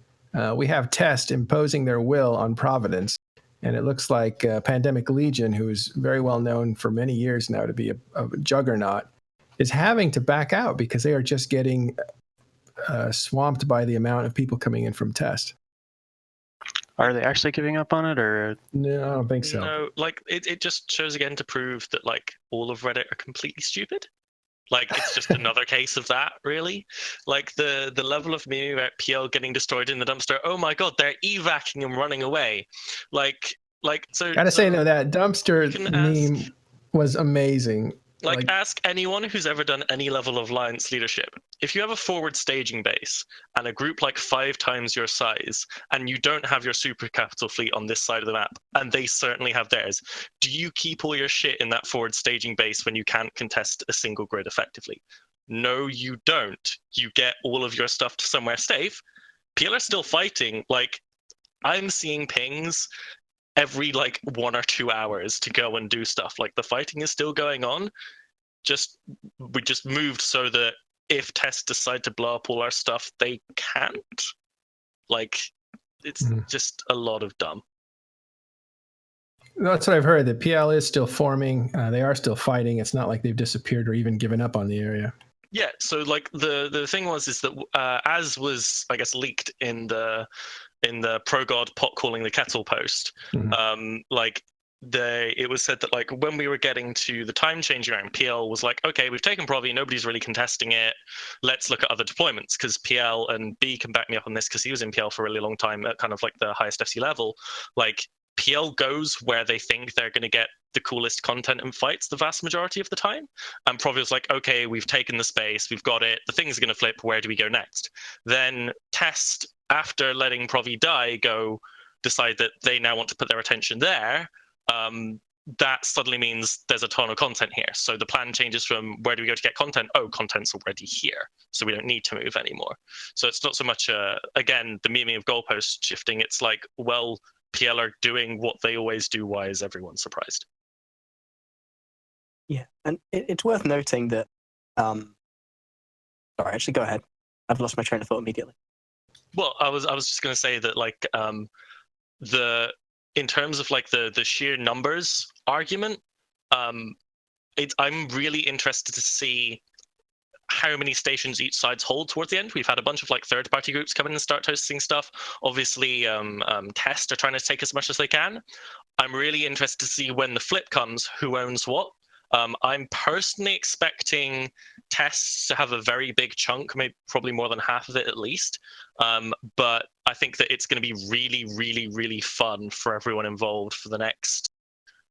we have Test imposing their will on Providence. And it looks like Pandemic Legion, who is very well known for many years now to be a juggernaut, is having to back out because they are just getting swamped by the amount of people coming in from Test. Are they actually giving up on it, or No, I don't think so. No, like it just shows again to prove that like all of Reddit are completely stupid. Like it's just another case of that, really. Like the level of meme about PL getting destroyed in the dumpster. Oh my god, they're evacing and running away. Like so. Gotta say, no, that dumpster You can meme was amazing. Like, ask anyone who's ever done any level of alliance leadership. If you have a forward staging base and a group like 5 times your size, and you don't have your super capital fleet on this side of the map, and they certainly have theirs, do you keep all your shit in that forward staging base when you can't contest a single grid effectively? No, you don't. You get all of your stuff to somewhere safe. PL are still fighting. Like, I'm seeing pings every like 1 or 2 hours to go and do stuff. Like the fighting is still going on. We just moved so that if Tests decide to blow up all our stuff, they can't. Like it's just a lot of dumb. That's what I've heard. The PL is still forming. They are still fighting. It's not like they've disappeared or even given up on the area. Yeah, so like the thing is that as was I guess leaked in the Pro God pot calling the kettle post, it was said that like when we were getting to the time changing round, PL was like, okay, we've taken Provi, nobody's really contesting it. Let's look at other deployments, because PL and B can back me up on this because he was in PL for a really long time at kind of like the highest FC level. Like PL goes where they think they're going to get the coolest content and fights the vast majority of the time. And Provi was like, okay, we've taken the space, we've got it, the thing's going to flip, where do we go next? Then Test, after letting Provi die, decide that they now want to put their attention there. That suddenly means there's a ton of content here. So the plan changes from where do we go to get content? Oh, content's already here, so we don't need to move anymore. So it's not so much, again, the meaning of goalpost shifting. It's like, well, PL are doing what they always do. Why is everyone surprised? Yeah, and it's worth noting that. Sorry, actually, go ahead. I've lost my train of thought immediately. Well, I was just going to say that like in terms of like the sheer numbers argument, I'm really interested to see how many stations each side's hold towards the end. We've had a bunch of like third-party groups come in and start hosting stuff. Obviously, Test are trying to take as much as they can. I'm really interested to see when the flip comes, who owns what. I'm personally expecting Tests to have a very big chunk, maybe probably more than half of it at least. But I think that it's going to be really, really, really fun for everyone involved for the next.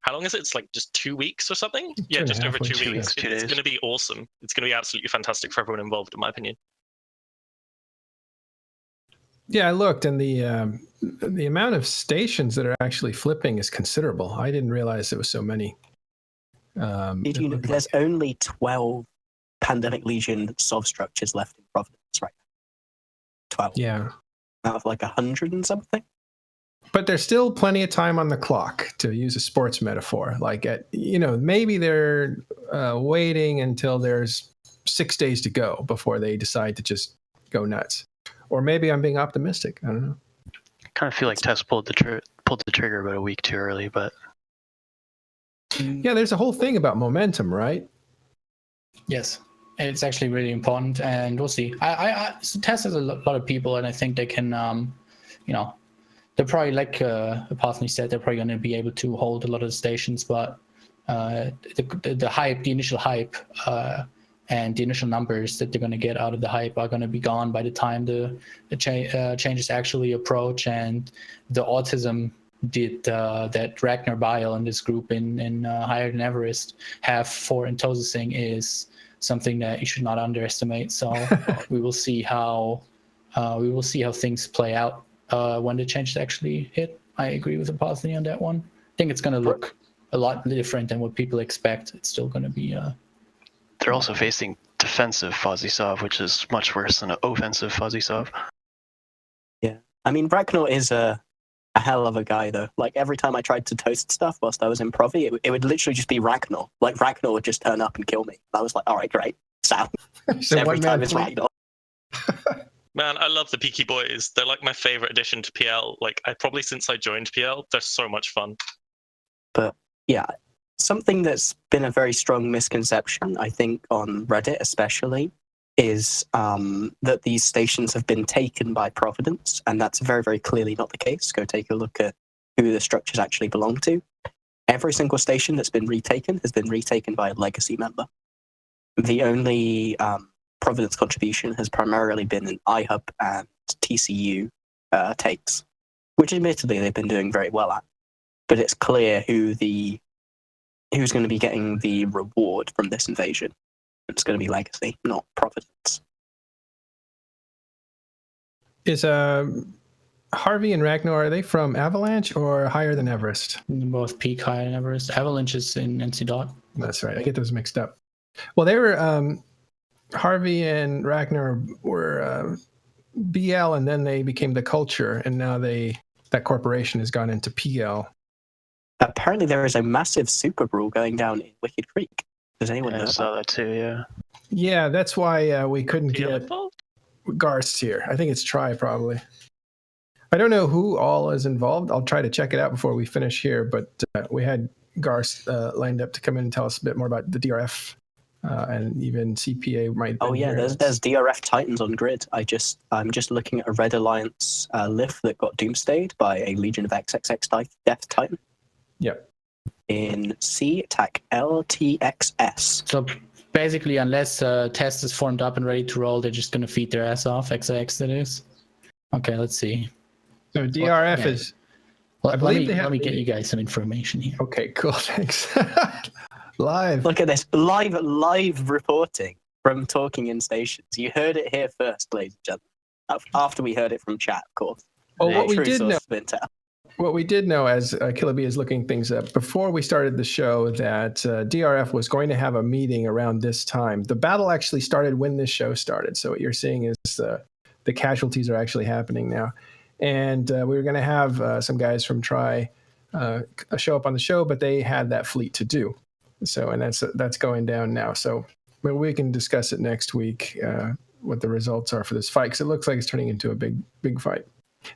How long is it? It's like just 2 weeks or something? Yeah, just over 2 weeks. It's going to be awesome. It's going to be absolutely fantastic for everyone involved, in my opinion. Yeah, I looked, and the amount of stations that are actually flipping is considerable. I didn't realize there was so many. Did you know there's only 12 Pandemic Legion SOV structures left in Providence right now? 12. Yeah. Out of like 100 and something? But there's still plenty of time on the clock, to use a sports metaphor. Like, maybe they're waiting until there's 6 days to go before they decide to just go nuts. Or maybe I'm being optimistic. I don't know. I kind of feel like Test pulled the pulled the trigger about a week too early, but Yeah, there's a whole thing about momentum, right? Yes, it's actually really important, and we'll see. So Test has a lot of people, and I think they can, they're probably like Apothony said, they're probably going to be able to hold a lot of the stations, but the hype, the initial hype, and the initial numbers that they're going to get out of the hype are going to be gone by the time the changes actually approach, and the autism that Ragnar Bile and this group in Higher Than Everest have for Entosing is something that you should not underestimate. So we will see how things play out when the changes actually hit. I agree with Apothony on that one. I think it's going to look a lot different than what people expect. It's still going to be. they're also facing defensive Fozzie-Sov, which is much worse than an offensive Fozzie-Sov. Yeah, I mean, Ragnar is a hell of a guy, though. Like, every time I tried to toast stuff whilst I was in Provi, it would literally just be Ragnar. Like, Ragnar would just turn up and kill me. I was like, all right, great. So, So every time one-man it's fleet. Ragnar. Man, I love the Peaky Boys. They're like my favorite addition to PL. Like, probably since I joined PL, they're so much fun. But, yeah, something that's been a very strong misconception, I think, on Reddit especially, is that these stations have been taken by Providence, and that's very, very clearly not the case. Go take a look at who the structures actually belong to. Every single station that's been retaken has been retaken by a legacy member. The only Providence contribution has primarily been in iHub and TCU takes, which admittedly they've been doing very well at. But it's clear who's going to be getting the reward from this invasion. It's going to be Legacy, not Providence. Is Harvey and Ragnar, are they from Avalanche or Higher Than Everest? Both peak Higher Than Everest. Avalanche is in NC Dot. That's right. I get those mixed up. Well, they were Harvey and Ragnar were BL, and then they became the Culture, and now that corporation has gone into PL. Apparently, there is a massive super rule going down in Wicked Creek. Does anyone Yeah, know I saw about that too, yeah. Yeah, that's why we couldn't PL get involved? Garst here. I think it's Try probably. I don't know who all is involved. I'll try to check it out before we finish here, but we had Garst lined up to come in and tell us a bit more about the DRF, and even CPA might. Oh yeah, there's DRF Titans on grid. I'm just looking at a Red Alliance lift that got doomstayed by a Legion of XXX Death Titan. Yep. In C-TAC LTXS. So basically, unless Test is formed up and ready to roll, they're just going to feed their ass off. XX, that is. Okay, let's see. So DRF yeah. is. Let me the- get you guys some information here. Okay, cool. Thanks. Live. Look at this live reporting from Talking in Stations. You heard it here first, ladies and gentlemen. After we heard it from chat, of course. Well, what we True did source know. of intel. What we did know, as Killer B is looking things up, before we started the show, that DRF was going to have a meeting around this time. The battle actually started when this show started. So what you're seeing is the casualties are actually happening now. And we were going to have some guys from Try show up on the show, but they had that fleet to do. So, and that's going down now. So maybe we can discuss it next week, what the results are for this fight, because it looks like it's turning into a big fight.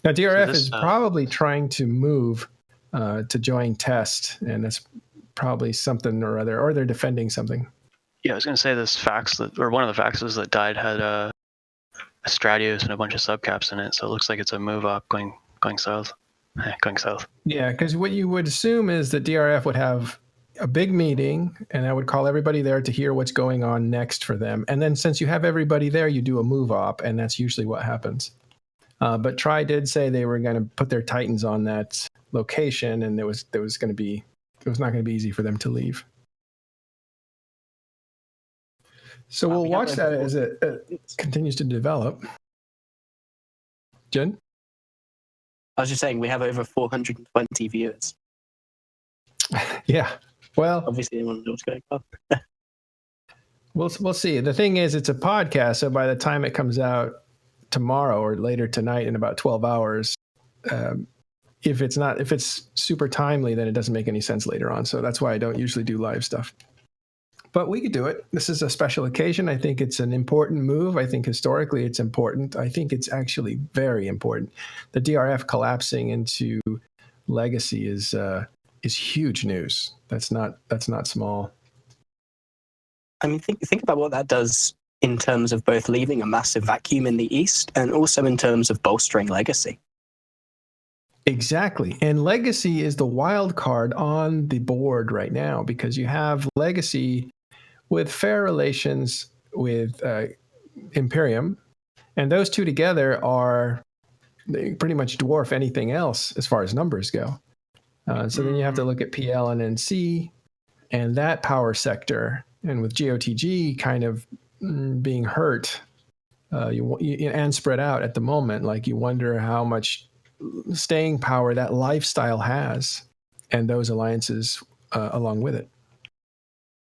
Now, DRF is probably trying to move to join Test, and that's probably something or other, or they're defending something. Yeah, I was going to say this fax one of the faxes that died had a Stratios and a bunch of subcaps in it, so it looks like it's a move up going south. Going south. Yeah, because what you would assume is that DRF would have a big meeting, and I would call everybody there to hear what's going on next for them. And then since you have everybody there, you do a move op, and that's usually what happens. But Try did say they were going to put their Titans on that location, and it was not going to be easy for them to leave. So we'll watch that as it continues to develop. Jen? I was just saying, we have over 420 viewers. Yeah. Well, Obviously, anyone knows what's going on. we'll see. The thing is, it's a podcast, so by the time it comes out tomorrow or later tonight in about 12 hours, if it's super timely, then it doesn't make any sense later on. So that's why I don't usually do live stuff. But we could do it. This is a special occasion. I think it's an important move. I think historically it's important. I think it's actually very important. The DRF collapsing into Legacy is huge news. That's not small. I mean, think about what that does in terms of both leaving a massive vacuum in the East and also in terms of bolstering Legacy. Exactly. And Legacy is the wild card on the board right now because you have Legacy with fair relations with Imperium, and those two together they pretty much dwarf anything else as far as numbers go. So then you have to look at PL and NC and that power sector, and with GOTG kind of being hurt and spread out at the moment, like you wonder how much staying power that lifestyle has and those alliances along with it.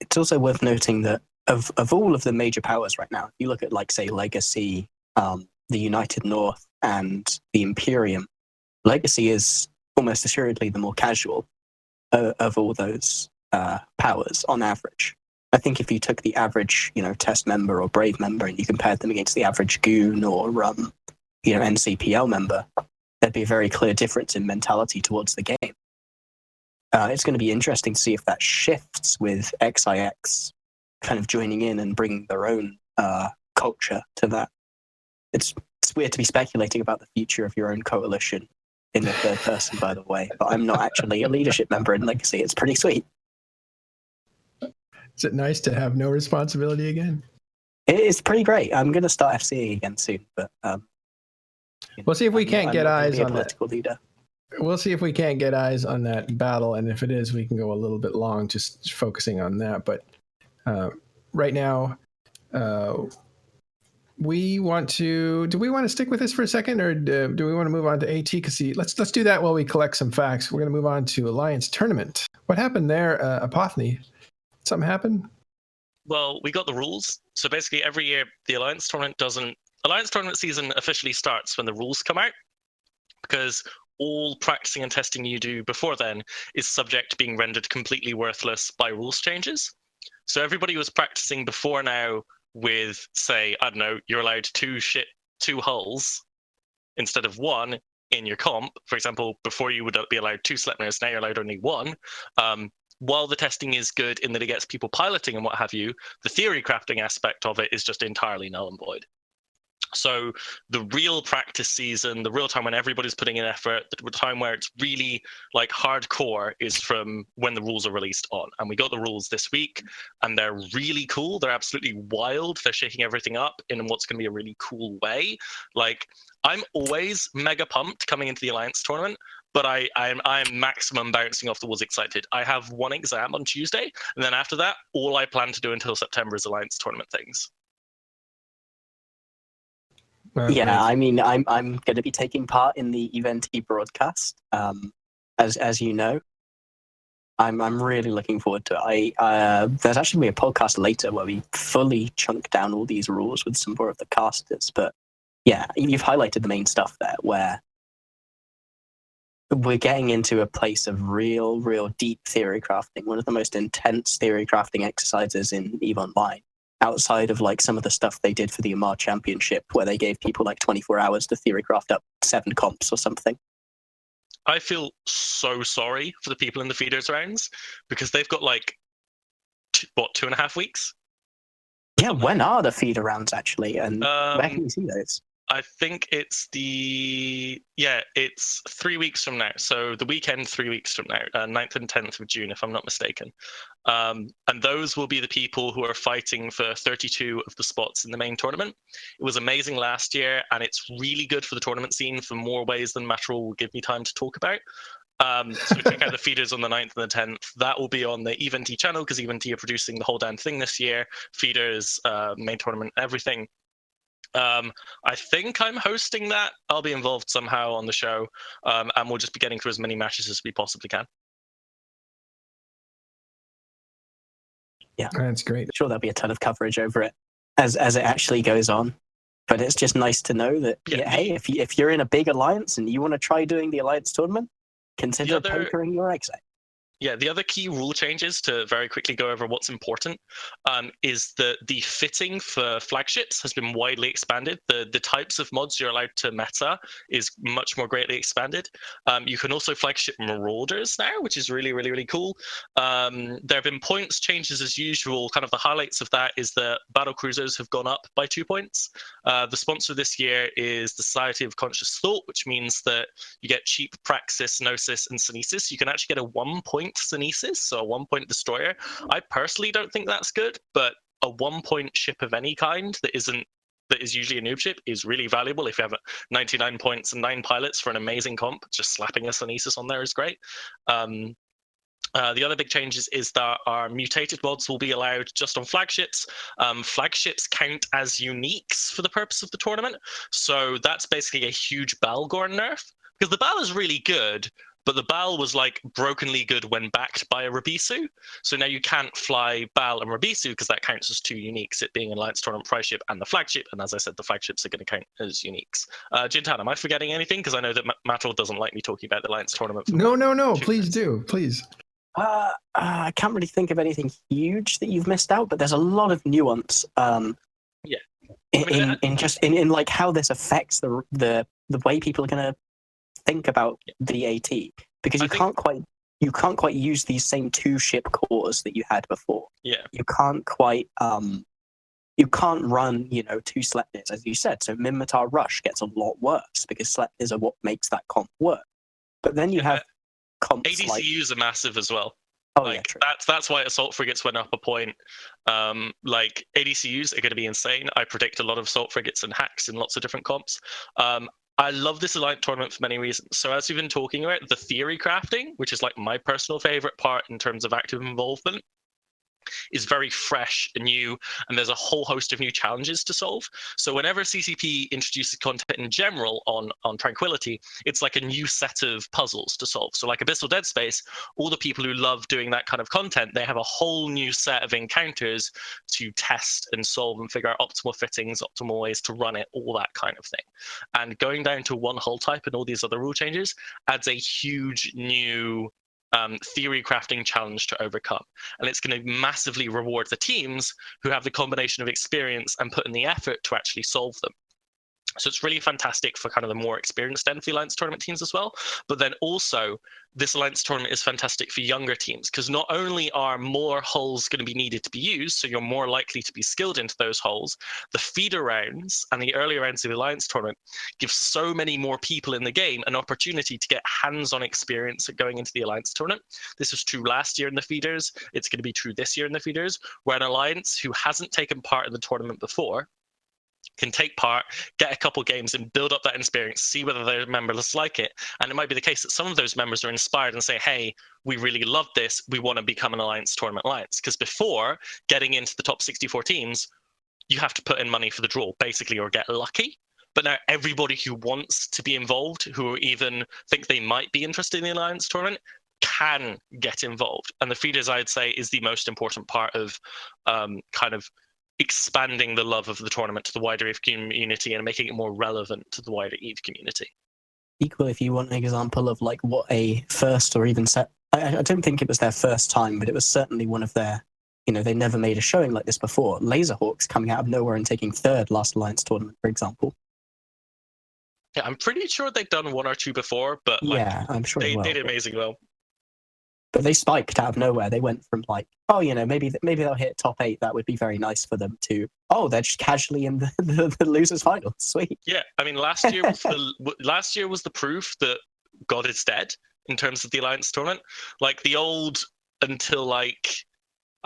It's also worth noting that of all of the major powers right now, if you look at, like, say, Legacy, the United North, and the Imperium, Legacy is almost assuredly the more casual of all those powers on average. I think if you took the average, test member or brave member and you compared them against the average goon or NCPL member, there'd be a very clear difference in mentality towards the game. It's going to be interesting to see if that shifts with XIX kind of joining in and bringing their own culture to that. It's weird to be speculating about the future of your own coalition in the third person, by the way, but I'm not actually a leadership member in Legacy. It's pretty sweet. Is it nice to have no responsibility again? It is pretty great. I'm going to start FCing again soon, but we'll see if we can't get eyes on political leader. We'll see if we can't get eyes on that battle, and if it is, we can go a little bit long just focusing on that. But right now, we want to. Do we want to stick with this for a second, or do we want to move on to AT? Because let's do that while we collect some facts. We're going to move on to Alliance Tournament. What happened there, Apophany? Something happened? Well, we got the rules. So basically, every year the Alliance Tournament season officially starts when the rules come out, because all practicing and testing you do before then is subject to being rendered completely worthless by rules changes. So everybody was practicing before now with, say, I don't know, you're allowed two hulls instead of one in your comp. For example, before you would be allowed 2 Sleipnirs, now you're allowed only 1. While the testing is good in that it gets people piloting and what have you, the theory crafting aspect of it is just entirely null and void. So the real practice season, the real time when everybody's putting in effort, the time where it's really like hardcore is from when the rules are released on. And we got the rules this week, and they're really cool. They're absolutely wild. They're shaking everything up in what's going to be a really cool way. Like, I'm always mega pumped coming into the Alliance tournament, but I'm maximum bouncing off the walls excited. I have 1 exam on Tuesday, and then after that, all I plan to do until September is Alliance tournament things. Yeah, I mean, I'm going to be taking part in the Eventi broadcast, as you know. I'm really looking forward to it. There's actually be a podcast later where we fully chunk down all these rules with some more of the casters. But yeah, you've highlighted the main stuff there, where we're getting into a place of real deep theory crafting, one of the most intense theory crafting exercises in EVE Online. Outside of like some of the stuff they did for the Amar Championship, where they gave people like 24 hours to theory craft up 7 comps or something. I feel so sorry for the people in the feeders rounds, because they've got like 2.5 weeks? Yeah, when are the feeder rounds actually, and where can you see those? I think it's it's 3 weeks from now. So the weekend 3 weeks from now, 9th and 10th of June, if I'm not mistaken. And those will be the people who are fighting for 32 of the spots in the main tournament. It was amazing last year, and it's really good for the tournament scene for more ways than Matterall will give me time to talk about. So check out the feeders on the 9th and the 10th. That will be on the Eventi channel, because Eventi are producing the whole damn thing this year. Feeders, main tournament, everything. I think I'm hosting that. I'll be involved somehow on the show, and we'll just be getting through as many matches as we possibly can. Yeah, that's great. I'm sure there'll be a ton of coverage over it as it actually goes on. But it's just nice to know that, hey, if you're in a big alliance and you want to try doing the alliance tournament, consider papering your exit. Yeah, the other key rule changes, to very quickly go over what's important, is that the fitting for flagships has been widely expanded. The types of mods you're allowed to meta is much more greatly expanded. You can also flagship marauders now, which is really, really, really cool. There have been points changes as usual. Kind of the highlights of that is that battle cruisers have gone up by 2 points. The sponsor this year is the Society of Conscious Thought, which means that you get cheap Praxis, Gnosis, and Synesis. You can actually get a 1 point Synesis, so a 1 point destroyer. I personally don't think that's good, but a 1 point ship of any kind that is usually a noob ship is really valuable. If you have 99 points and 9 pilots for an amazing comp, just slapping a Synesis on there is great. The other big changes is that our mutated mods will be allowed just on flagships. Flagships count as uniques for the purpose of the tournament. So that's basically a huge Balgorn nerf, because the Bal is really good, but the Bal was like brokenly good when backed by a Rabisu. So now you can't fly Bal and Rabisu because that counts as 2 uniques, it being an Alliance Tournament prize ship and the flagship. And as I said, the flagships are going to count as uniques. Jintan, am I forgetting anything? Because I know that Matril doesn't like me talking about the Alliance Tournament. No. Please do. Please. I can't really think of anything huge that you've missed out, but there's a lot of nuance. Yeah. In like how this affects the way people are going to think about the AT, because you can't quite use these same 2 ship cores that you had before. Yeah. You can't quite you can't run 2 Sleipnirs, as you said. So Minmatar Rush gets a lot worse because Sleipnirs are what makes that comp work. But then you have comps ADCUs are massive as well. Yeah, true. That's why assault frigates went up a point. Like ADCUs are going to be insane. I predict a lot of assault frigates and hacks in lots of different comps. I love this Alliance tournament for many reasons. So as we've been talking about, the theory crafting, which is like my personal favorite part in terms of active involvement, is very fresh and new, and there's a whole host of new challenges to solve. So whenever CCP introduces content in general on Tranquility, it's like a new set of puzzles to solve. So like Abyssal Dead Space, all the people who love doing that kind of content, they have a whole new set of encounters to test and solve and figure out optimal fittings, optimal ways to run it, all that kind of thing. And going down to one hull type and all these other rule changes adds a huge new theory crafting challenge to overcome, and it's going to massively reward the teams who have the combination of experience and put in the effort to actually solve them. So it's really fantastic for kind of the more experienced end of the Alliance tournament teams as well. But then also, this Alliance tournament is fantastic for younger teams, because not only are more hulls going to be needed to be used, so you're more likely to be skilled into those hulls, the feeder rounds and the earlier rounds of the Alliance tournament give so many more people in the game an opportunity to get hands-on experience at going into the Alliance tournament. This was true last year in the feeders. It's going to be true this year in the feeders, where an Alliance who hasn't taken part in the tournament before can take part, get a couple games, and build up that experience, see whether their members like it. And it might be the case that some of those members are inspired and say, hey, we really love this, we want to become an Alliance tournament Alliance. Because before getting into the top 64 teams, you have to put in money for the draw, basically, or get lucky. But now everybody who wants to be involved, who even think they might be interested in the Alliance tournament, can get involved. And the feeders, I'd say, is the most important part of kind of expanding the love of the tournament to the wider EVE community and making it more relevant to the wider EVE community. Equally, if you want an example of like what a first or even I don't think it was their first time, but it was certainly one of their, they never made a showing like this before. Laserhawks coming out of nowhere and taking 3rd last Alliance tournament, for example. Yeah, I'm pretty sure they've done 1 or 2 before, but yeah, I'm sure they did amazing well. But they spiked out of nowhere. They went from like, maybe they'll hit top 8. That would be very nice for them to. Oh, they're just casually in the losers final. Sweet. Yeah, I mean, last year was the proof that God is dead in terms of the Alliance tournament. Like the old until like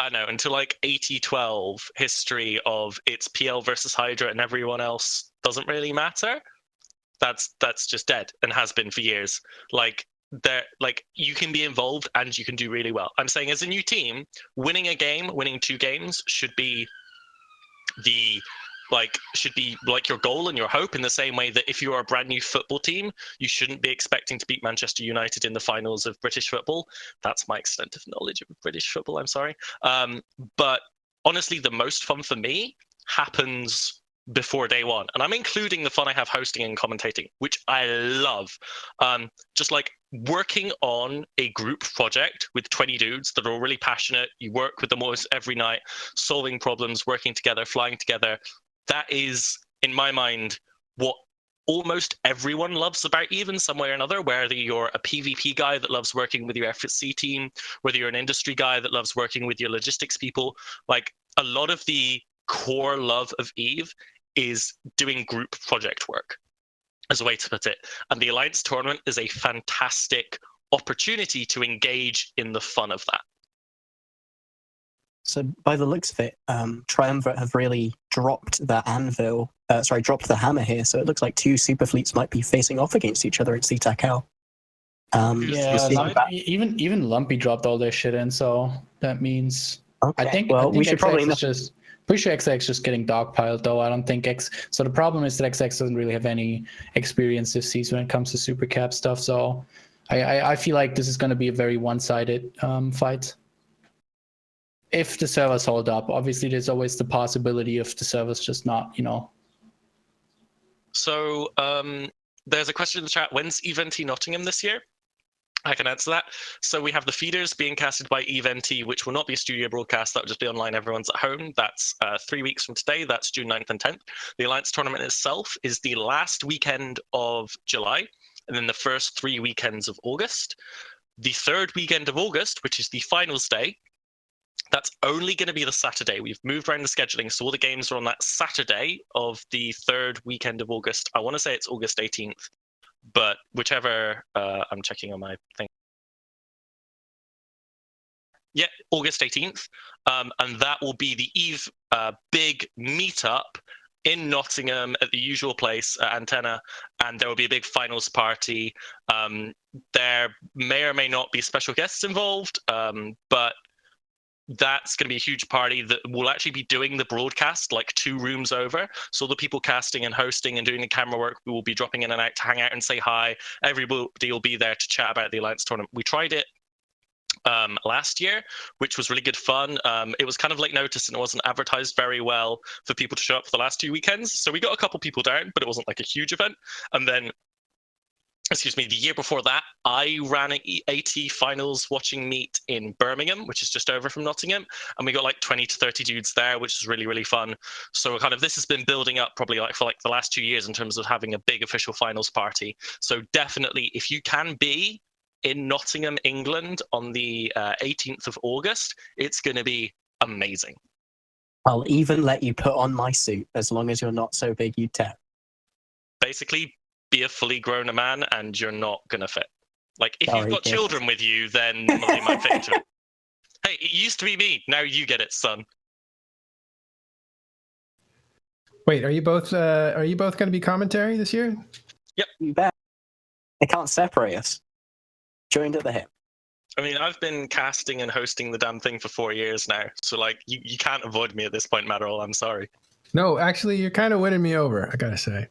80-12 history of it's PL versus Hydra and everyone else doesn't really matter. That's just dead and has been for years. You can be involved and you can do really well. I'm saying as a new team, winning 2 games should be like your goal and your hope, in the same way that if you are a brand new football team, you shouldn't be expecting to beat Manchester United in the finals of British football. That's my extent of knowledge of British football, I'm sorry. But honestly, the most fun for me happens before day one, and I'm including the fun I have hosting and commentating, which I love. Just like working on a group project with 20 dudes that are all really passionate. You work with them almost every night, solving problems, working together, flying together. That is, in my mind, what almost everyone loves about EVE in some way or another, whether you're a PvP guy that loves working with your FSC team, whether you're an industry guy that loves working with your logistics people. Like, a lot of the core love of EVE is doing group project work, as a way to put it. And the Alliance tournament is a fantastic opportunity to engage in the fun of that. So by the looks of it, Triumvirate have really dropped the dropped the hammer here. So it looks like two super fleets might be facing off against each other in CTAC-L. Yeah, even Lumpy dropped all their shit in, so that means Okay. I think we should XX probably is just pretty sure XX just getting dogpiled though. I don't think X. So the problem is that XX doesn't really have any experience this season when it comes to super cap stuff. So I feel like this is going to be a very one-sided fight. If the servers hold up, obviously there's always the possibility of the servers just not, So there's a question in the chat. When's EVE-NT Nottingham this year? I can answer that. So we have the feeders being casted by EVE-NT, which will not be a studio broadcast. That will just be online. Everyone's at home. That's 3 weeks from today. That's June 9th and 10th. The Alliance tournament itself is the last weekend of July, and then the first 3 weekends of August. The third weekend of August, which is the finals day, that's only going to be the Saturday. We've moved around the scheduling, so all the games are on that Saturday of the third weekend of August. I want to say it's August 18th. But whichever, I'm checking on my thing. Yeah, August 18th. And that will be the EVE big meetup in Nottingham at the usual place, Antenna. And there will be a big finals party. There may or may not be special guests involved, but that's going to be a huge party that will actually be doing the broadcast like 2 rooms over. So the people casting and hosting and doing the camera work, we will be dropping in and out to hang out and say hi. Everybody will be there to chat about the Alliance tournament. We tried it last year, which was really good fun. It was kind of late notice and it wasn't advertised very well for people to show up for the last 2 weekends. So we got a couple people down, but it wasn't like a huge event. And then the year before that, I ran an AT finals watching meet in Birmingham, which is just over from Nottingham, and we got like 20 to 30 dudes there, which is really, really fun. So kind of this has been building up probably like for like the last 2 years in terms of having a big official finals party. So definitely, if you can be in Nottingham, England on the 18th of August, it's going to be amazing. I'll even let you put on my suit as long as you're not so big you tap. Basically, be a fully grown man and you're not gonna fit. Like, if you've got children with you, then they might fit into it. Hey, it used to be me. Now you get it, son. Wait, are you both going to be commentary this year? Yep. You bet. They can't separate us. Joined at the hip. I mean, I've been casting and hosting the damn thing for 4 years now, so like you can't avoid me at this point, Matterall. I'm sorry. No, actually, you're kind of winning me over, I gotta say.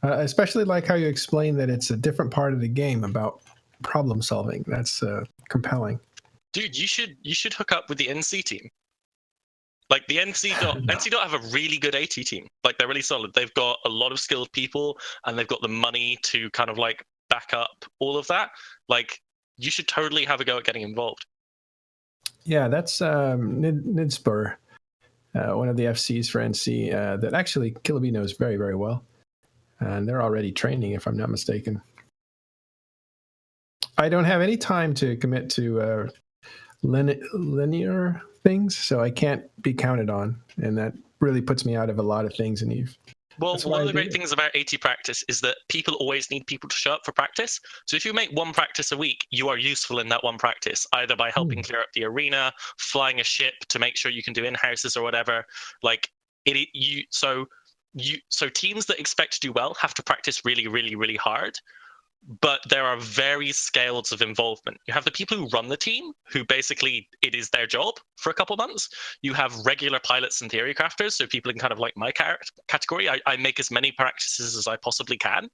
Especially like how you explain that it's a different part of the game about problem solving. That's compelling. Dude, you should hook up with the NC team. Like the NC have a really good AT team. Like they're really solid. They've got a lot of skilled people and they've got the money to kind of like back up all of that. Like you should totally have a go at getting involved. Yeah, that's Nidspur, one of the FCs for NC that actually Killaby knows very, very well. And they're already training, if I'm not mistaken. I don't have any time to commit to linear things, so I can't be counted on. And that really puts me out of a lot of things in EVE. Well, one of the great things about AT practice is that people always need people to show up for practice. So if you make one practice a week, you are useful in that one practice, either by helping clear up the arena, flying a ship to make sure you can do in-houses or whatever. Like So teams that expect to do well have to practice really, really, really hard. But there are various scales of involvement. You have the people who run the team, who basically it is their job for a couple months. You have regular pilots and theory crafters, so people in kind of like my category. I make as many practices as I possibly can.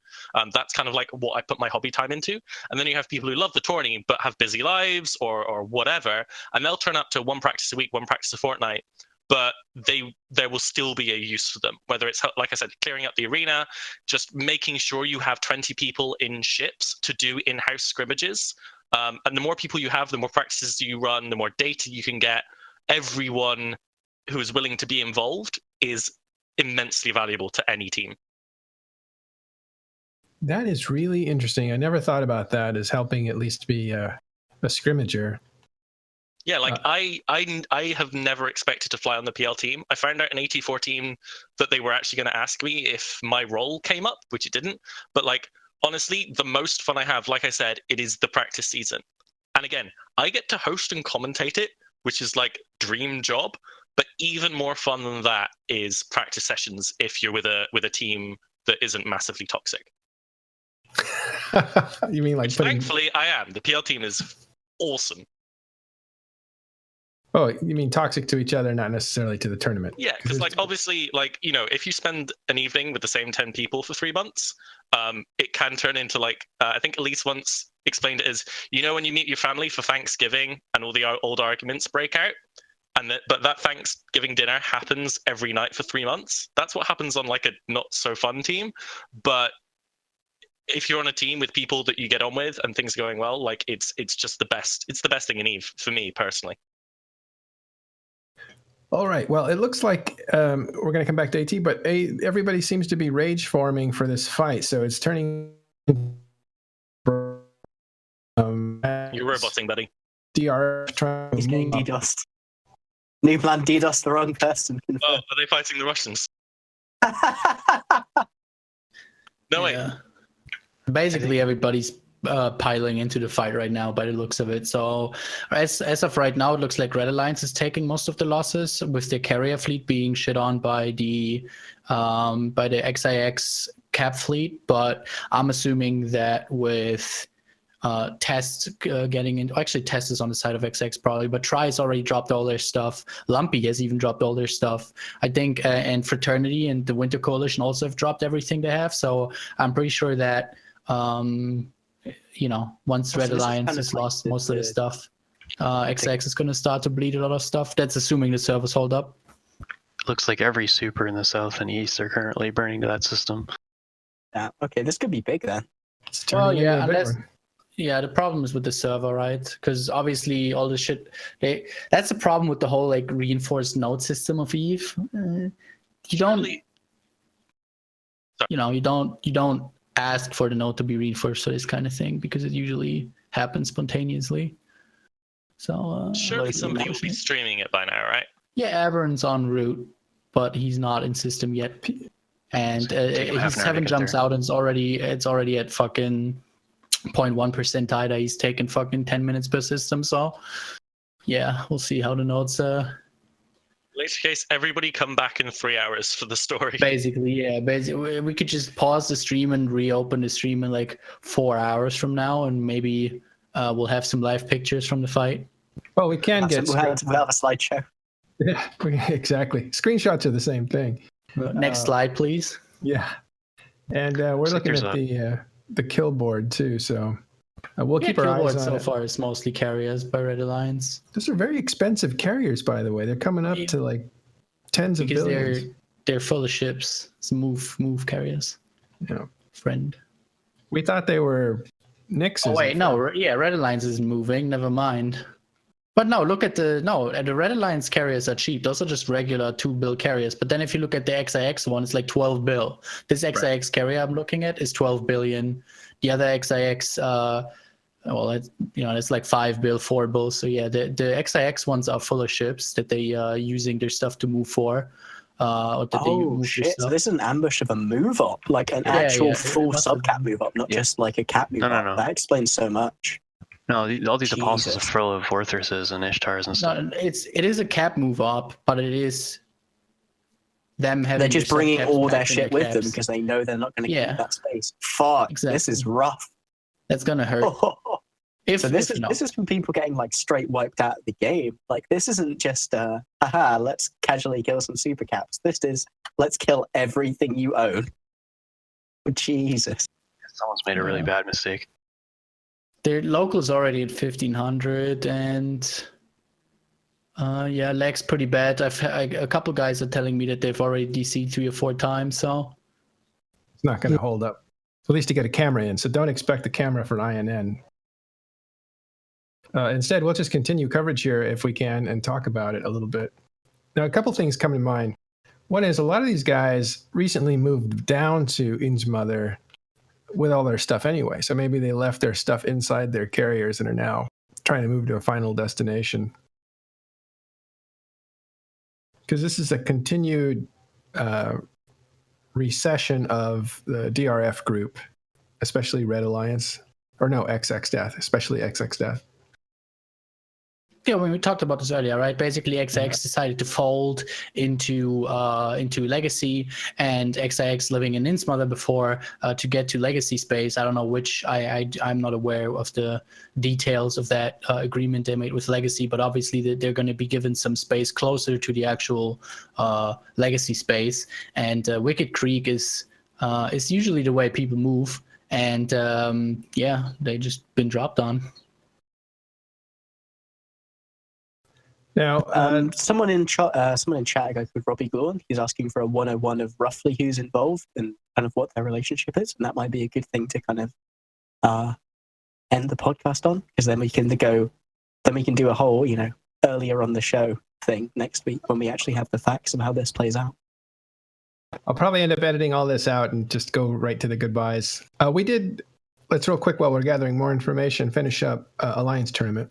That's kind of like what I put my hobby time into. And then you have people who love the tourney but have busy lives or whatever, and they'll turn up to one practice a week, one practice a fortnight. but there will still be a use for them. Whether it's, like I said, clearing up the arena, just making sure you have 20 people in ships to do in-house scrimmages. And the more people you have, the more practices you run, the more data you can get. Everyone who is willing to be involved is immensely valuable to any team. That is really interesting. I never thought about that as helping at least be a scrimmager. Yeah, like I have never expected to fly on the PL team. I found out in AT14 that they were actually going to ask me if my role came up, which it didn't. But like, honestly, the most fun I have, like I said, it is the practice season. And again, I get to host and commentate it, which is like dream job. But even more fun than that is practice sessions if you're with a team that isn't massively toxic. You mean like Thankfully, I am. The PL team is awesome. Oh, you mean toxic to each other, not necessarily to the tournament? Yeah, because like obviously, like, you know, if you spend an evening with the same 10 people for 3 months, it can turn into like I think Elise once explained it as, you know, when you meet your family for Thanksgiving and all the old arguments break out, but that Thanksgiving dinner happens every night for 3 months. That's what happens on like a not so fun team. But if you're on a team with people that you get on with and things are going well, like it's just the best. It's the best thing in EVE for me personally. All right. Well, it looks like we're going to come back to AT, but everybody seems to be rage forming for this fight. So it's turning. You're roboting, buddy. DR trying to He's getting move up. DDoSed. New plan DDoS the wrong person. Oh, are they fighting the Russians? No way. Yeah. Basically, everybody's piling into the fight right now by the looks of it. So as of right now, it looks like Red Alliance is taking most of the losses, with their carrier fleet being shit on by the XIX cap fleet. But I'm assuming that with Test getting in, actually Test is on the side of XX probably, but Try's already dropped all their stuff. Lumpy has even dropped all their stuff, I think, and Fraternity and the Winter Coalition also have dropped everything they have. So I'm pretty sure that you know, once Red Alliance has lost most of the stuff, XX is going to start to bleed a lot of stuff. That's assuming the servers hold up. Looks like every super in the south and east are currently burning to that system. Yeah, okay, this could be big then. It's turning Well, into yeah, a big unless one. yeah, the problem is with the server, right? Because obviously all the shit. That's the problem with the whole like reinforced node system of EVE. You don't, Really? you know, you don't ask for the node to be reinforced for this kind of thing because it usually happens spontaneously. So Surely somebody will be streaming it by now, right? Yeah, Avern's en route, but he's not in system yet. And Take him half his an hour to 7 get jumps there. out and it's already at fucking 0.1% data. He's taking fucking 10 minutes per system. So yeah, we'll see how the nodes Later case, everybody come back in 3 hours for the story. basically we could just pause the stream and reopen the stream in like 4 hours from now, and maybe we'll have some live pictures from the fight. Well, we can get. We'll have a slideshow. Yeah, exactly. Screenshots are the same thing. Next slide, please. Yeah, and we're Looks like looking at the kill board too. So we'll keep our eyes on so it. far it's mostly carriers by Red Alliance Those are very expensive carriers, by the way. They're coming up to like tens of because billions. they're full of ships. It's move carriers. Yeah. Friend. We thought they were Nixes. Oh wait, no, yeah, Red Alliance is moving. Never mind. But no, look at the Red Alliance carriers are cheap. Those are just regular 2 bill carriers. But then if you look at the XIX one, it's like 12 bill. This XIX carrier I'm looking at is 12 billion. The other XIX, well, it's like 5 bill, 4 bill. So yeah, the XIX ones are full of ships that they using their stuff to move for. Or that they move their Shit! So stuff. this is an ambush of a move up, like an Yeah, actual yeah, full it must have subcap been. move up, not Yeah. just like a cap move No, up. no. That explains so much. No, all these apostles are Jesus. full of Orthruses and Ishtars and stuff. No, it is a cap move up, but it is them having. They're just their bringing subcaps all their back in shit with them caps. because they know they're not going to Yeah. keep that space. Fuck, this is Exactly. rough. That's gonna hurt. If So this if is no. this is from people getting like straight wiped out of the game. Like this isn't just haha, let's casually kill some super caps. This is let's kill everything you own. Jesus. Someone's made a really Yeah. bad mistake. Their local's already at 1,500, and Yeah, lag's pretty bad. A couple guys are telling me that they've already DC'd 3 or 4 times, so It's not going to hold up. At least to get a camera in, so don't expect a camera for INN. Instead, we'll just continue coverage here if we can and talk about it a little bit. Now, a couple things come to mind. One is a lot of these guys recently moved down to Innsmother with all their stuff anyway. So maybe they left their stuff inside their carriers and are now trying to move to a final destination. Because this is a continued recession of the DRF group, especially Red Alliance, or no, XX Death, especially XX Death. yeah, when we talked about this earlier, right? Basically, XX decided to fold into Legacy, and XIX living in Innsmother before to get to Legacy space. I don't know which. I'm not aware of the details of that agreement they made with Legacy, but obviously they're going to be given some space closer to the actual Legacy space. And Wicked Creek is usually the way people move, and yeah, they just been dropped on. Now, someone in chat, a guy called Robbie Gorn, he's asking for a 101 of roughly who's involved and kind of what their relationship is, and that might be a good thing to kind of end the podcast on, because then we can do a whole, earlier on the show thing next week when we actually have the facts of how this plays out. I'll probably end up editing all this out and just go right to the goodbyes. Let's real quick while we're gathering more information, finish up Alliance tournament.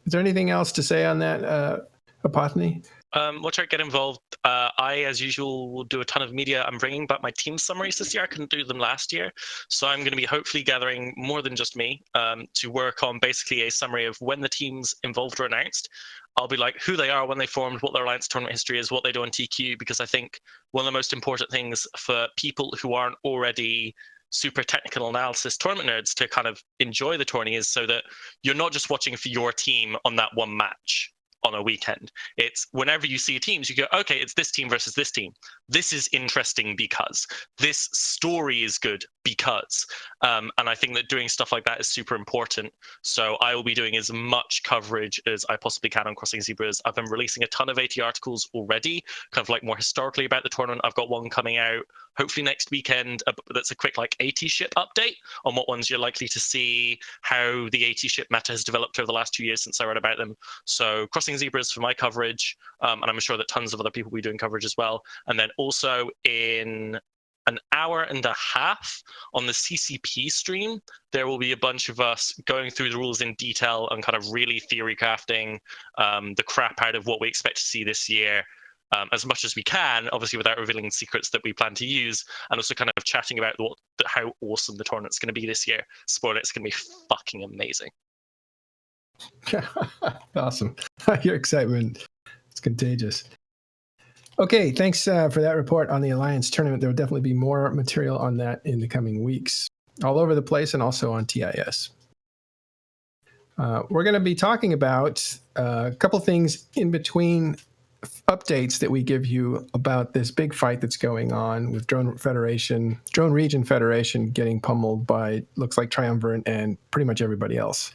Is there anything else to say on that, Apothony? We'll try to get involved. I, as usual, will do a ton of media. I'm bringing back my team summaries this year. I couldn't do them last year. So I'm going to be hopefully gathering more than just me to work on basically a summary of when the teams involved were announced. I'll be like who they are, when they formed, what their Alliance tournament history is, what they do on TQ, because I think one of the most important things for people who aren't already super technical analysis tournament nerds to kind of enjoy the tourney is so that you're not just watching for your team on that one match on a weekend. It's whenever you see teams, you go, okay, it's this team versus this team. This is interesting because this story is good because, and I think that doing stuff like that is super important. So I will be doing as much coverage as I possibly can on Crossing Zebras. I've been releasing a ton of AT articles already, kind of like more historically about the tournament. I've got one coming out hopefully next weekend that's a quick like AT ship update on what ones you're likely to see, how the AT ship meta has developed over the last 2 years since I read about them. So Crossing Zebras for my coverage, and I'm sure that tons of other people will be doing coverage as well. And then also in an hour and a half on the CCP stream, there will be a bunch of us going through the rules in detail and kind of really theory crafting the crap out of what we expect to see this year. As much as we can, obviously without revealing secrets that we plan to use, and also kind of chatting about how awesome the tournament's going to be this year. Spoiler, it's going to be fucking amazing. Awesome. Your excitement, it's contagious. Okay, thanks for that report on the Alliance tournament. There will definitely be more material on that in the coming weeks, all over the place and also on TIS. We're going to be talking about a couple things in between updates that we give you about this big fight that's going on with Drone Region Federation getting pummeled by, looks like Triumvirate and pretty much everybody else.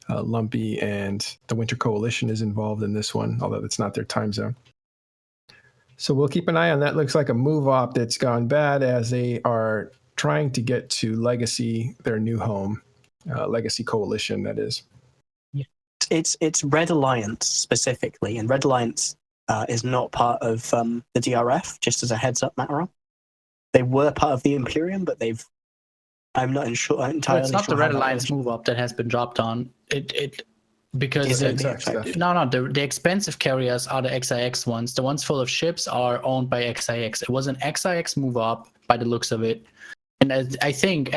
Lumpy and the Winter Coalition is involved in this one, although it's not their time zone. So we'll keep an eye on that. Looks like a move op that's gone bad as they are trying to get to Legacy, their new home, Legacy Coalition, that is. It's Red Alliance specifically, and Red Alliance is not part of the DRF, just as a heads up, Mataron. They were part of the Imperium, but I'm not entirely sure. It's not the Red Alliance move up that has been dropped on. Because the expensive carriers are the XIX ones. The ones full of ships are owned by XIX. It was an XIX move up by the looks of it. And I think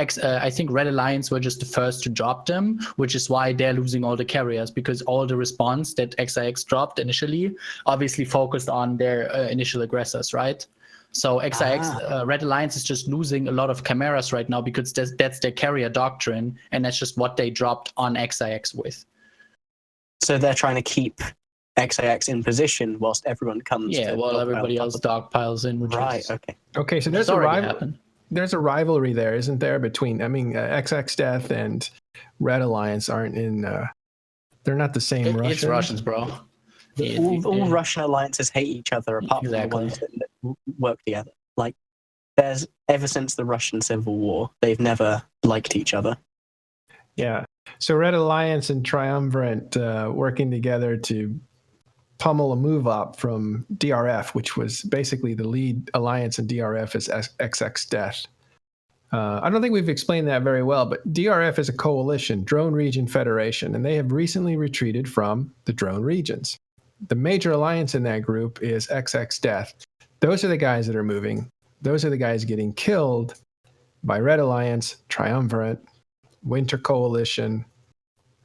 Red Alliance were just the first to drop them, which is why they're losing all the carriers, because all the response that XIX dropped initially obviously focused on their initial aggressors, right? So Red Alliance is just losing a lot of chimeras right now because that's their carrier doctrine, and that's just what they dropped on XIX with. So they're trying to keep XIX in position whilst everyone comes. Yeah, while everybody else dogpiles in. Okay, so there's a rivalry there, isn't there, between, XX Death and Red Alliance aren't in They're not the same Russians. It's Russians, bro. All Russian alliances hate each other apart from the ones that work together. Like, there's ever since the Russian Civil War, they've never liked each other. Yeah. So Red Alliance and Triumvirate working together to pummel a move up from DRF, which was basically the lead alliance in DRF is XX Death. I don't think we've explained that very well, but DRF is a coalition, Drone Region Federation, and they have recently retreated from the drone regions. The major alliance in that group is XX Death. Those are the guys that are moving. Those are the guys getting killed by Red Alliance, Triumvirate, Winter Coalition,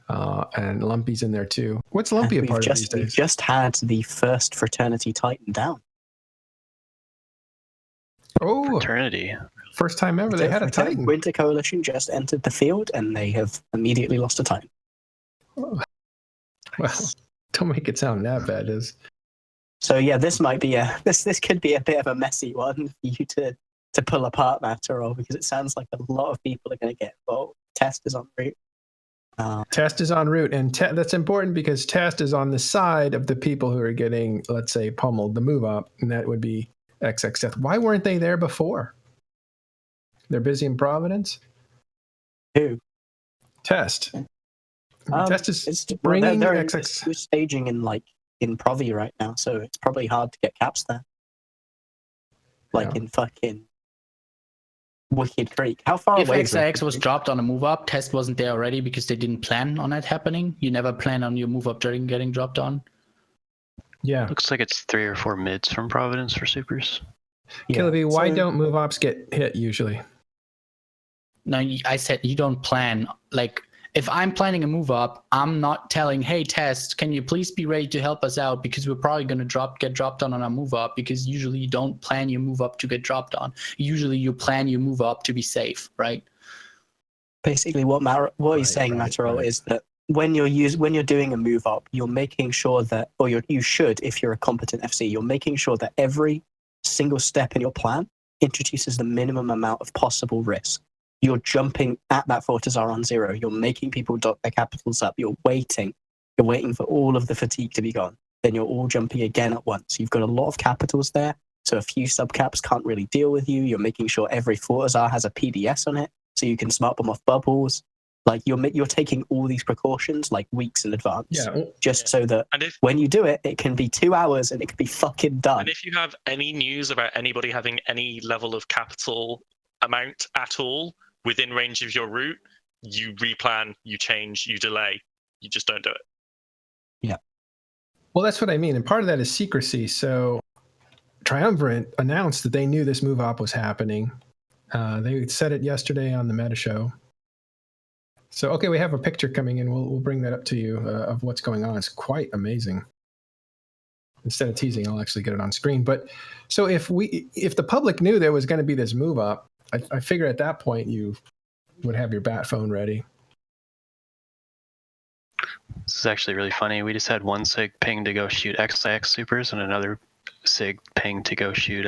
and Lumpy's in there too. What's Lumpy a part of these days? We've just had the first Fraternity Titan down. Oh, Fraternity. first time ever they had a Titan. Winter Coalition just entered the field and they have immediately lost a Titan. Well, don't make it sound that bad. So yeah, this might be this could be a bit of a messy one for you to pull apart, Matarol, because it sounds like a lot of people are going to get involved. Test is en route. Test is en route, and that's important because Test is on the side of the people who are getting, let's say, pummeled, the move up, and that would be XX Death. Why weren't they there before? They're busy in Providence? Who? Test. Test is they're bringing XX. They're staging in Provi right now, so it's probably hard to get caps there. In fucking Wicked Creek. How far If away is XX was dropped on a move up, Test wasn't there already because they didn't plan on that happening. You never plan on your move up during getting dropped on. Yeah. Looks like it's 3 or 4 mids from Providence for supers. Yeah. Killaby, why don't move ops get hit usually? No, I said you don't plan. Like, if I'm planning a move up, I'm not telling, hey, Test, can you please be ready to help us out because we're probably going to get dropped on our move up, because usually you don't plan your move up to get dropped on. Usually you plan your move up to be safe, right? Basically, what he's saying, Matarol, is that when you're doing a move up, you're making sure that, or you should, if you're a competent FC, you're making sure that every single step in your plan introduces the minimum amount of possible risk. You're jumping at that Fortizar on 0. You're making people dock their capitals up. You're waiting for all of the fatigue to be gone. Then you're all jumping again at once. You've got a lot of capitals there, so a few subcaps can't really deal with you. You're making sure every Fortizar has a PDS on it, so you can smart bomb off bubbles. Like, you're taking all these precautions like weeks in advance, so that when you do it, it can be 2 hours and it can be fucking done. And if you have any news about anybody having any level of capital amount at all within range of your route, you replan, you change, you delay. You just don't do it. Yeah. Well, that's what I mean. And part of that is secrecy. So Triumvirate announced that they knew this move op was happening. They said it yesterday on the Meta Show. So, okay, we have a picture coming in. We'll bring that up to you of what's going on. It's quite amazing. Instead of teasing, I'll actually get it on screen. But so if the public knew there was going to be this move up, I figure at that point you would have your bat phone ready. This is actually really funny. We just had one SIG ping to go shoot XX supers and another SIG ping to go shoot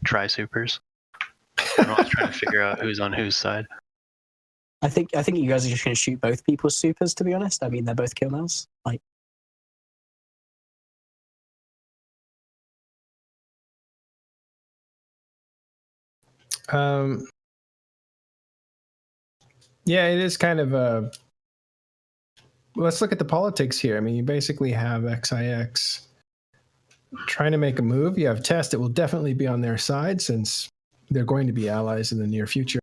Tri supers. Everyone's trying to figure out who's on whose side. I think you guys are just going to shoot both people's supers, to be honest. I mean, they're both kill mills. Yeah, it is kind of a. Let's look at the politics here. I mean, you basically have XIX trying to make a move. You have Test that will definitely be on their side since they're going to be allies in the near future.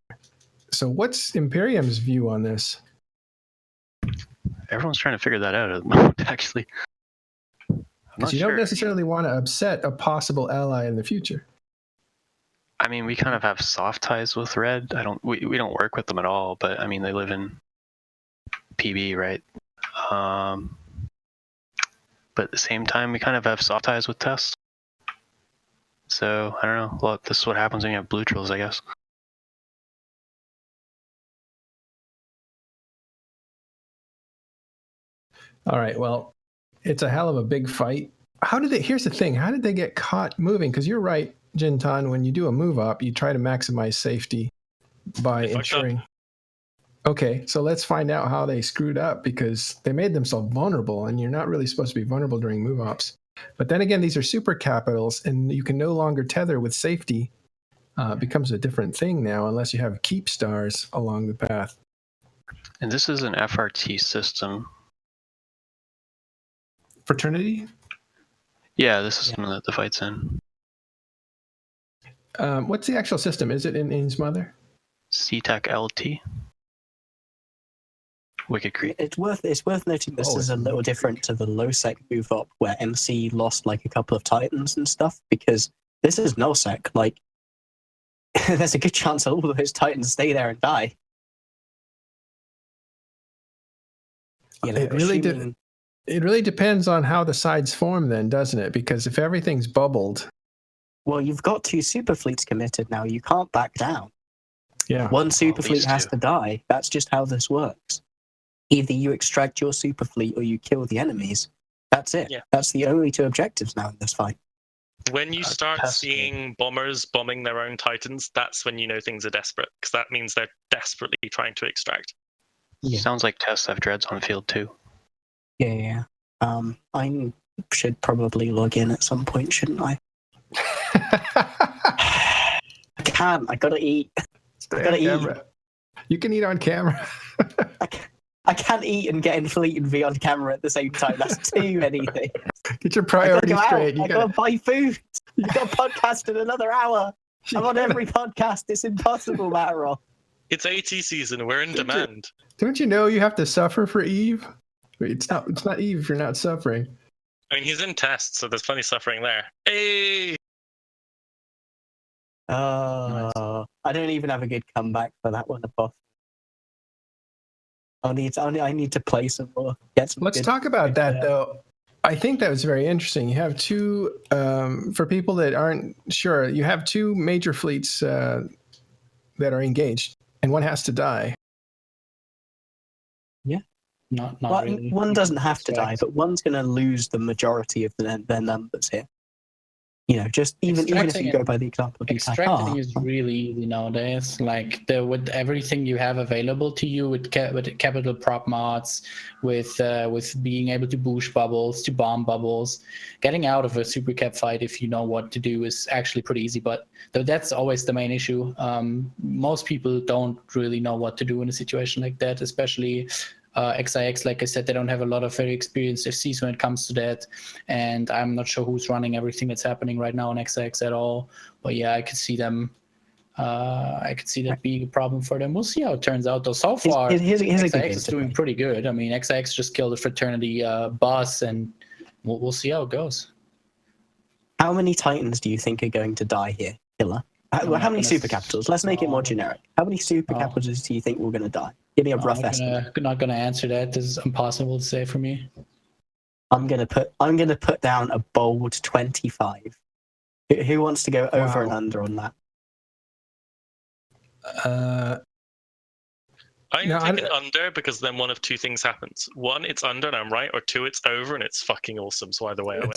So what's Imperium's view on this? Everyone's trying to figure that out at the moment, actually. Because you don't necessarily want to upset a possible ally in the future. I mean, we kind of have soft ties with Red. We don't work with them at all, but I mean, they live in PB, right? But at the same time, we kind of have soft ties with Test. So I don't know. Well, this is what happens when you have blue trills, I guess. All right. Well, it's a hell of a big fight. Here's the thing. How did they get caught moving? Because you're right, Jintan, when you do a move up, you try to maximize safety by ensuring. Okay, so let's find out how they screwed up, because they made themselves vulnerable, and you're not really supposed to be vulnerable during move ops. But then again, these are super capitals, and you can no longer tether with safety. It becomes a different thing now, unless you have keep stars along the path. And this is an FRT system. Fraternity? Yeah, this is one that the fight's in. What's the actual system? Is it in In's Mother? CTEC LT. Wicked Creek. It's worth noting this is a little different to the low sec move up where MC lost like a couple of titans and stuff, because this is null sec. Like, there's a good chance all of those titans stay there and die. You know, It really depends on how the sides form, then, doesn't it? Because if everything's bubbled, well, you've got 2 super fleets committed now. You can't back down. yeah. One super fleet least has 2. to die. That's just how this works. Either you extract your super fleet or you kill the enemies. That's it. Yeah. That's the only 2 objectives now in this fight. When you start testing. seeing bombers bombing their own titans, that's when you know things are desperate, because that means they're desperately trying to extract. Yeah. Sounds like tests have dreads on field too. Yeah. I should probably log in at some point, shouldn't I? I can't. I gotta eat. Stay gotta on eat. camera. You can eat on camera. I can't eat and get in fleet and be on camera at the same time. That's too many things. Get your I gotta priorities go out. straight. I gotta buy food. I got a podcast in another hour. I'm on every podcast. It's impossible, Matterall. It's AT season. We're in Did you- demand. Don't you know you have to suffer for Eve? Wait, it's not Eve if you're not suffering. I mean, he's in tests, so there's plenty of suffering there. Hey! I don't even have a good comeback for that one, Apoth. I need to play some more. Get some Let's good- talk about that, Yeah. though. I think that was very interesting. You have 2, for people that aren't sure, you have 2 major fleets that are engaged, and one has to die. Not Well, really. one doesn't have to die, Extract. but one's going to lose the majority of their numbers here. You know, just even if Extracting you go by the example of Extracting Qatar, is really easy nowadays. Like with everything you have available to you with capital prop mods, with being able to boost bubbles, to bomb bubbles, getting out of a super cap fight if you know what to do is actually pretty easy. But that's always the main issue. Most people don't really know what to do in a situation like that, especially. XIX, like I said, they don't have a lot of very experienced FCs when it comes to that, and I'm not sure who's running everything that's happening right now in XIX at all. But yeah, I could see them. I could see that being a problem for them. We'll see how it turns out, though. So far, here's a good XIX game is to doing play. pretty good. I mean, XIX just killed a fraternity boss, and we'll see how it goes. How many Titans do you think are going to die here, Killer? How not many gonna super capitals? Let's make it more Oh. generic. How many super Oh. capitals do you think we're going to die? Give me a rough estimate. Not gonna answer that. This is impossible to say for me. I'm gonna put down a bold 25. Who wants to go over and Wow. under on that? I'm No, taking under because then one of 2 things happens. 1, it's under and I'm right, or 2, it's over and it's fucking awesome. So either way, I win.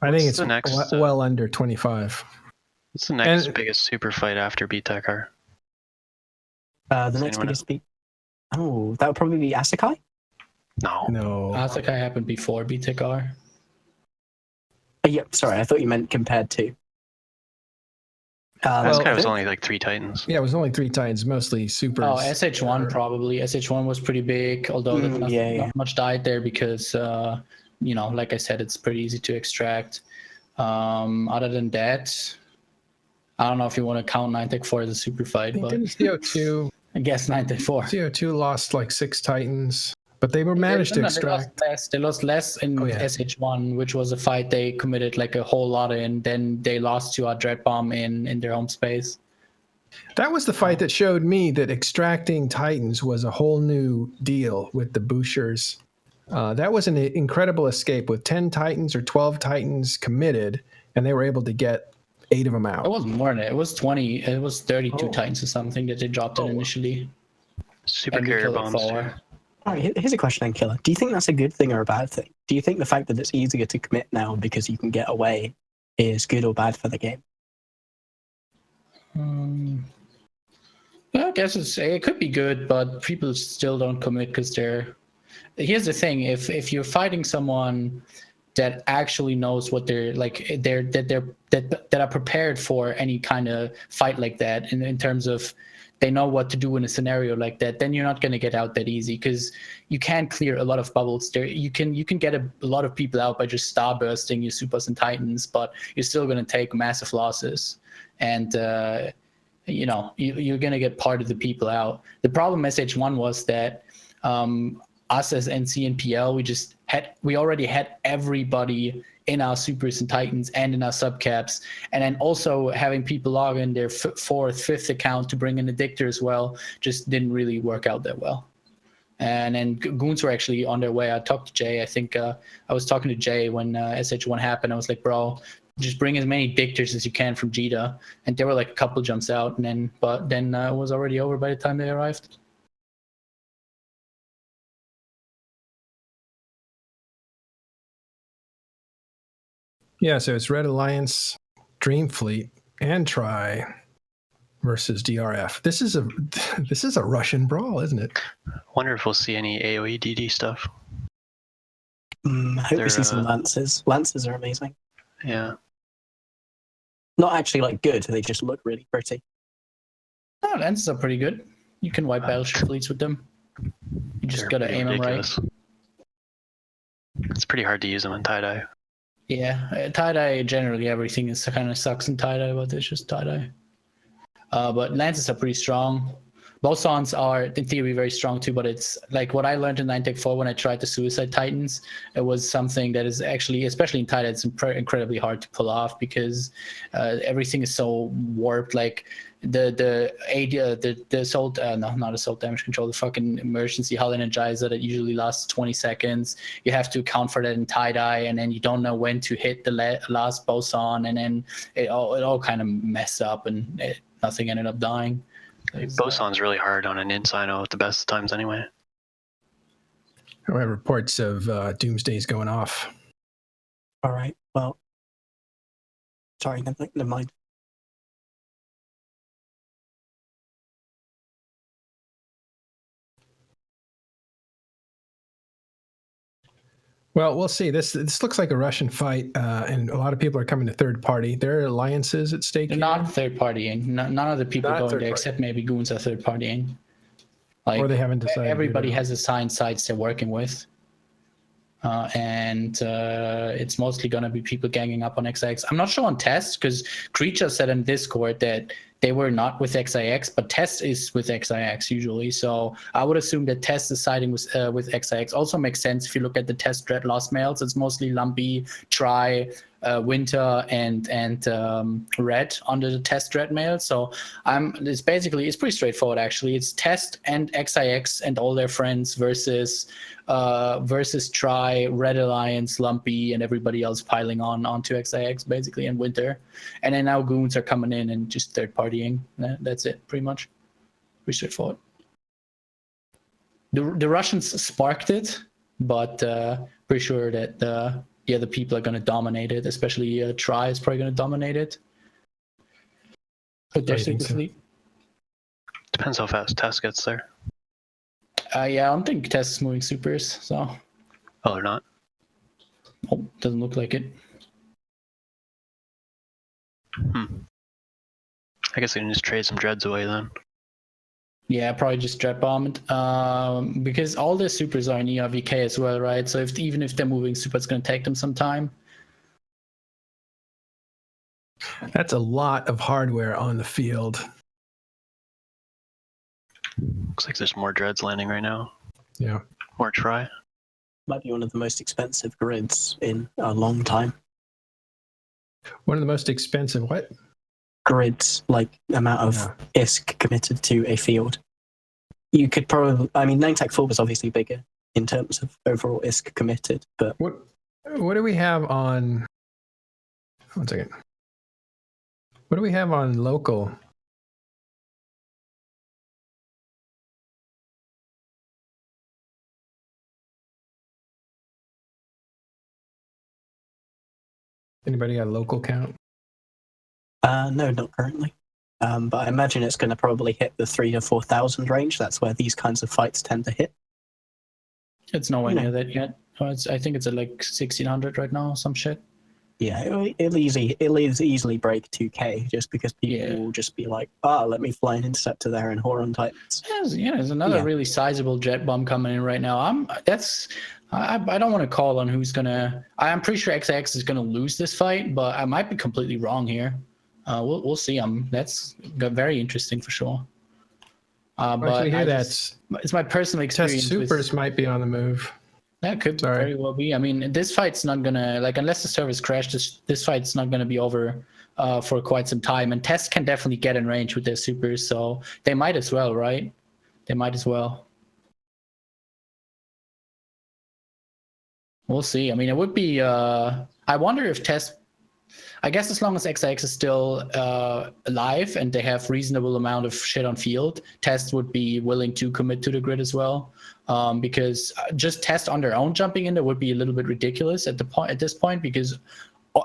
I think What's it's the next, well under 25. What's the next And- biggest super fight after BTECR? The Does next anyone biggest beat. Oh, that would probably be Asakai. No. No. Asakai happened before BTECR. Yeah, sorry, I thought you meant compared to. That's well, kind of was I only like 3 Titans. Yeah, it was only 3 Titans, mostly supers. Oh, SH1 probably. SH1 was pretty big, although not much died there because, like I said, it's pretty easy to extract. Other than that, I don't know if you want to count 9-4 as a super I fight, think but didn't CO2 I guess 9-4. CO2 lost like 6 Titans, but they were managed to extract. They lost less in Oh, yeah. SH1, which was a fight they committed like a whole lot in. Then they lost to a Dread Bomb in their home space. That was the fight that showed me that extracting Titans was a whole new deal with the Bouchers. That was an incredible escape with 10 Titans or 12 Titans committed, and they were able to get 8 of them out. It was more than it. It was 20. It was 32 Oh. Titans or something that they dropped in initially. Super And we carrier killed bombs. 4. Too. All right, here's a question then, Killer. Do you think that's a good thing or a bad thing? Do you think the fact that it's easier to commit now because you can get away is good or bad for the game? Yeah, I guess it could be good, but people still don't commit because they're. Here's the thing: if you're fighting someone that actually knows what they're like, that are prepared for any kind of fight like that, in terms of they know what to do in a scenario like that, then you're not going to get out that easy because you can clear a lot of bubbles. There, you can get a lot of people out by just starbursting your supers and titans, but you're still going to take massive losses, and you're going to get part of the people out. The problem SH1 was that us as NC and PL, we already had everybody in our supers and titans and in our subcaps, and then also having people log in their fourth, fifth account to bring in a Dictor as well just didn't really work out that well. And then goons were actually on their way. I talked to Jay. I think I was talking to Jay when SH1 happened. I was like, bro, just bring as many Dictors as you can from Jita. And there were like a couple jumps out, but then it was already over by the time they arrived. Yeah, so it's Red Alliance, Dream Fleet, and Tri versus DRF. This is a Russian brawl, isn't it? Wonder if we'll see any AoE DD stuff. I hope we see some lances. Lances are amazing. Yeah. Not actually like good, they just look really pretty. Oh, lances are pretty good. You can wipe battleship fleets with them. You just gotta aim them right. It's pretty hard to use them in tie-dye. Yeah, tie-dye, generally everything is kind of sucks in tie-dye, but it's just tie-dye. But lances are pretty strong. Bosons are, in theory, very strong too, but it's like what I learned in 9 Tech 4 when I tried the Suicide Titans. It was something that is actually, especially in tie-dye, it's incredibly hard to pull off because everything is so warped. Like the assault, not assault damage control, the fucking emergency hull energizer that usually lasts 20 seconds. You have to account for that in tie-dye, and then you don't know when to hit the last boson, and then it all kind of messed up, and nothing ended up dying. Boson's really hard on an Insino at the best times anyway. We have reports of Doomsdays going off. All right, well, sorry, never mind. Well, we'll see. This looks like a Russian fight, and a lot of people are coming to third party. There are alliances at stake. They're not third partying. None of the people going there, except maybe goons, are third partying. Like, or they haven't decided. Everybody has assigned sites they're working with, and it's mostly going to be people ganging up on XIX. I'm not sure on Test because Creature said in Discord that they were not with XIX, but Test is with XIX usually. So I would assume that Test is siding with XIX. Also makes sense if you look at the Test Dread Lost Mails. It's mostly Lumpy, Tri, Winter, and Red under the Test Dread Mail. So it's pretty straightforward actually. It's Test and XIX and all their friends versus Tri, Red Alliance, Lumpy, and everybody else piling onto XIX basically, and Winter. And then now goons are coming in and just third partying. That's it, pretty much. Pretty straightforward. The Russians sparked it, but pretty sure that the other people are going to dominate it, especially Tri is probably going to dominate it. But there's fleet. Depends how fast Test gets there. Yeah, I don't think Test is moving supers, so. Oh, they're not? Oh, doesn't look like it. I guess they can just trade some dreads away then. Yeah, probably just dread bombed. Because all their supers are in ERVK as well, right? So even if they're moving super, it's going to take them some time. That's a lot of hardware on the field. Looks like there's more dreads landing right now. Yeah. More Tri. Might be one of the most expensive grids in a long time. One of the most expensive what? Grids, like amount of ISK committed to a field. You could probably, 9 Tech 4 was obviously bigger in terms of overall ISK committed, but What do we have on? One second. What do we have on local? Anybody got a local count? no, not currently. but I imagine it's going to probably hit the 3,000 to 4,000 range. That's where these kinds of fights tend to hit. It's nowhere You know. near that yet. I think it's at like 1,600 right now, some shit. Yeah, it'll easily break 2K just because people will just be like, let me fly an interceptor there and Horon Titans. There's another really sizable jet bomb coming in right now. I don't want to call on who's gonna. I'm pretty sure XX is gonna lose this fight, but I might be completely wrong here. We'll see. That's very interesting for sure. But Actually, here it's my personal experience. Test Supers might be on the move. That could very well be. I mean, this fight's not gonna unless the servers crash. This fight's not gonna be over for quite some time. And Test can definitely get in range with their supers, so they might as well, right? They might as well. We'll see. I mean, it would be. I wonder if Test. I guess as long as XX is still alive and they have reasonable amount of shit on field, Test would be willing to commit to the grid as well. Because just Test on their own jumping in there would be a little bit ridiculous at this point because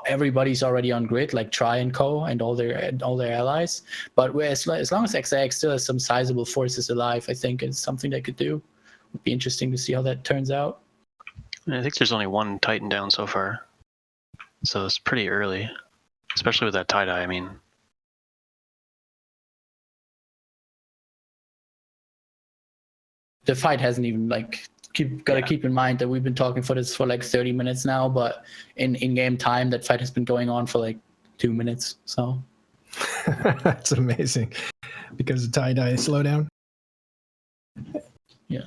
everybody's already on grid, like Tri and Co. and all their allies. But as long as XX still has some sizable forces alive, I think it's something they could do. Would be interesting to see how that turns out. I think there's only one Titan down so far, so it's pretty early, especially with that tie-dye. I mean, the fight hasn't even keep in mind that we've been talking for this for like 30 minutes now, but in game time that fight has been going on for like 2 minutes. So that's amazing because of tie-dye slowdown. Yeah.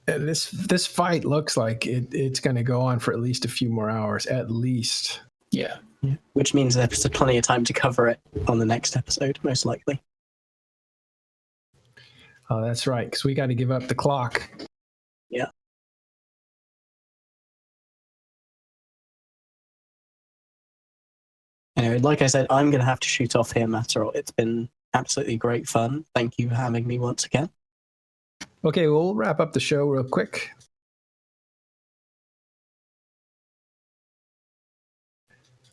This fight looks like it's going to go on for at least a few more hours, at least. Yeah. Which means there's plenty of time to cover it on the next episode, most likely. Oh, that's right, because we got to give up the clock. Yeah. Anyway, like I said, I'm going to have to shoot off here, Matterall. It's been absolutely great fun. Thank you for having me once again. Okay, we'll wrap up the show real quick.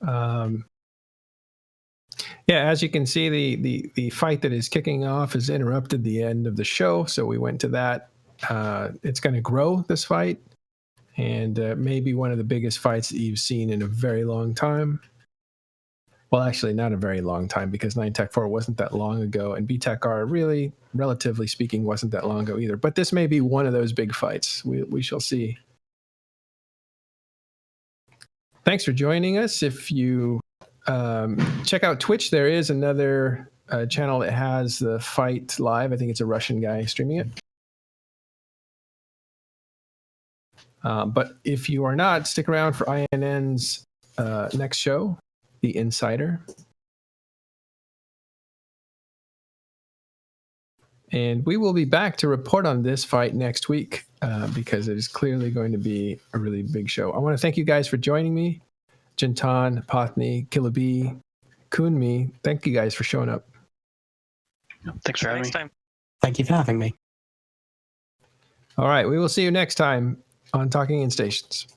Yeah, as you can see, the fight that is kicking off has interrupted the end of the show, so we went to that. It's going to grow, this fight, and maybe one of the biggest fights that you've seen in a very long time. Well, actually, not a very long time, because 9Tech4 wasn't that long ago, and BTEC-R really, relatively speaking, wasn't that long ago either. But this may be one of those big fights. We shall see. Thanks for joining us. If you check out Twitch, there is another channel that has the fight live. I think it's a Russian guy streaming it. But if you are not, stick around for INN's next show, The Insider. And we will be back to report on this fight next week because it is clearly going to be a really big show. I want to thank you guys for joining me. Jintan, Pothny, Killaby, Kunmi, thank you guys for showing up. thanks for having me. Next time. Thank you for having me. All right, we will see you next time on Talking in Stations.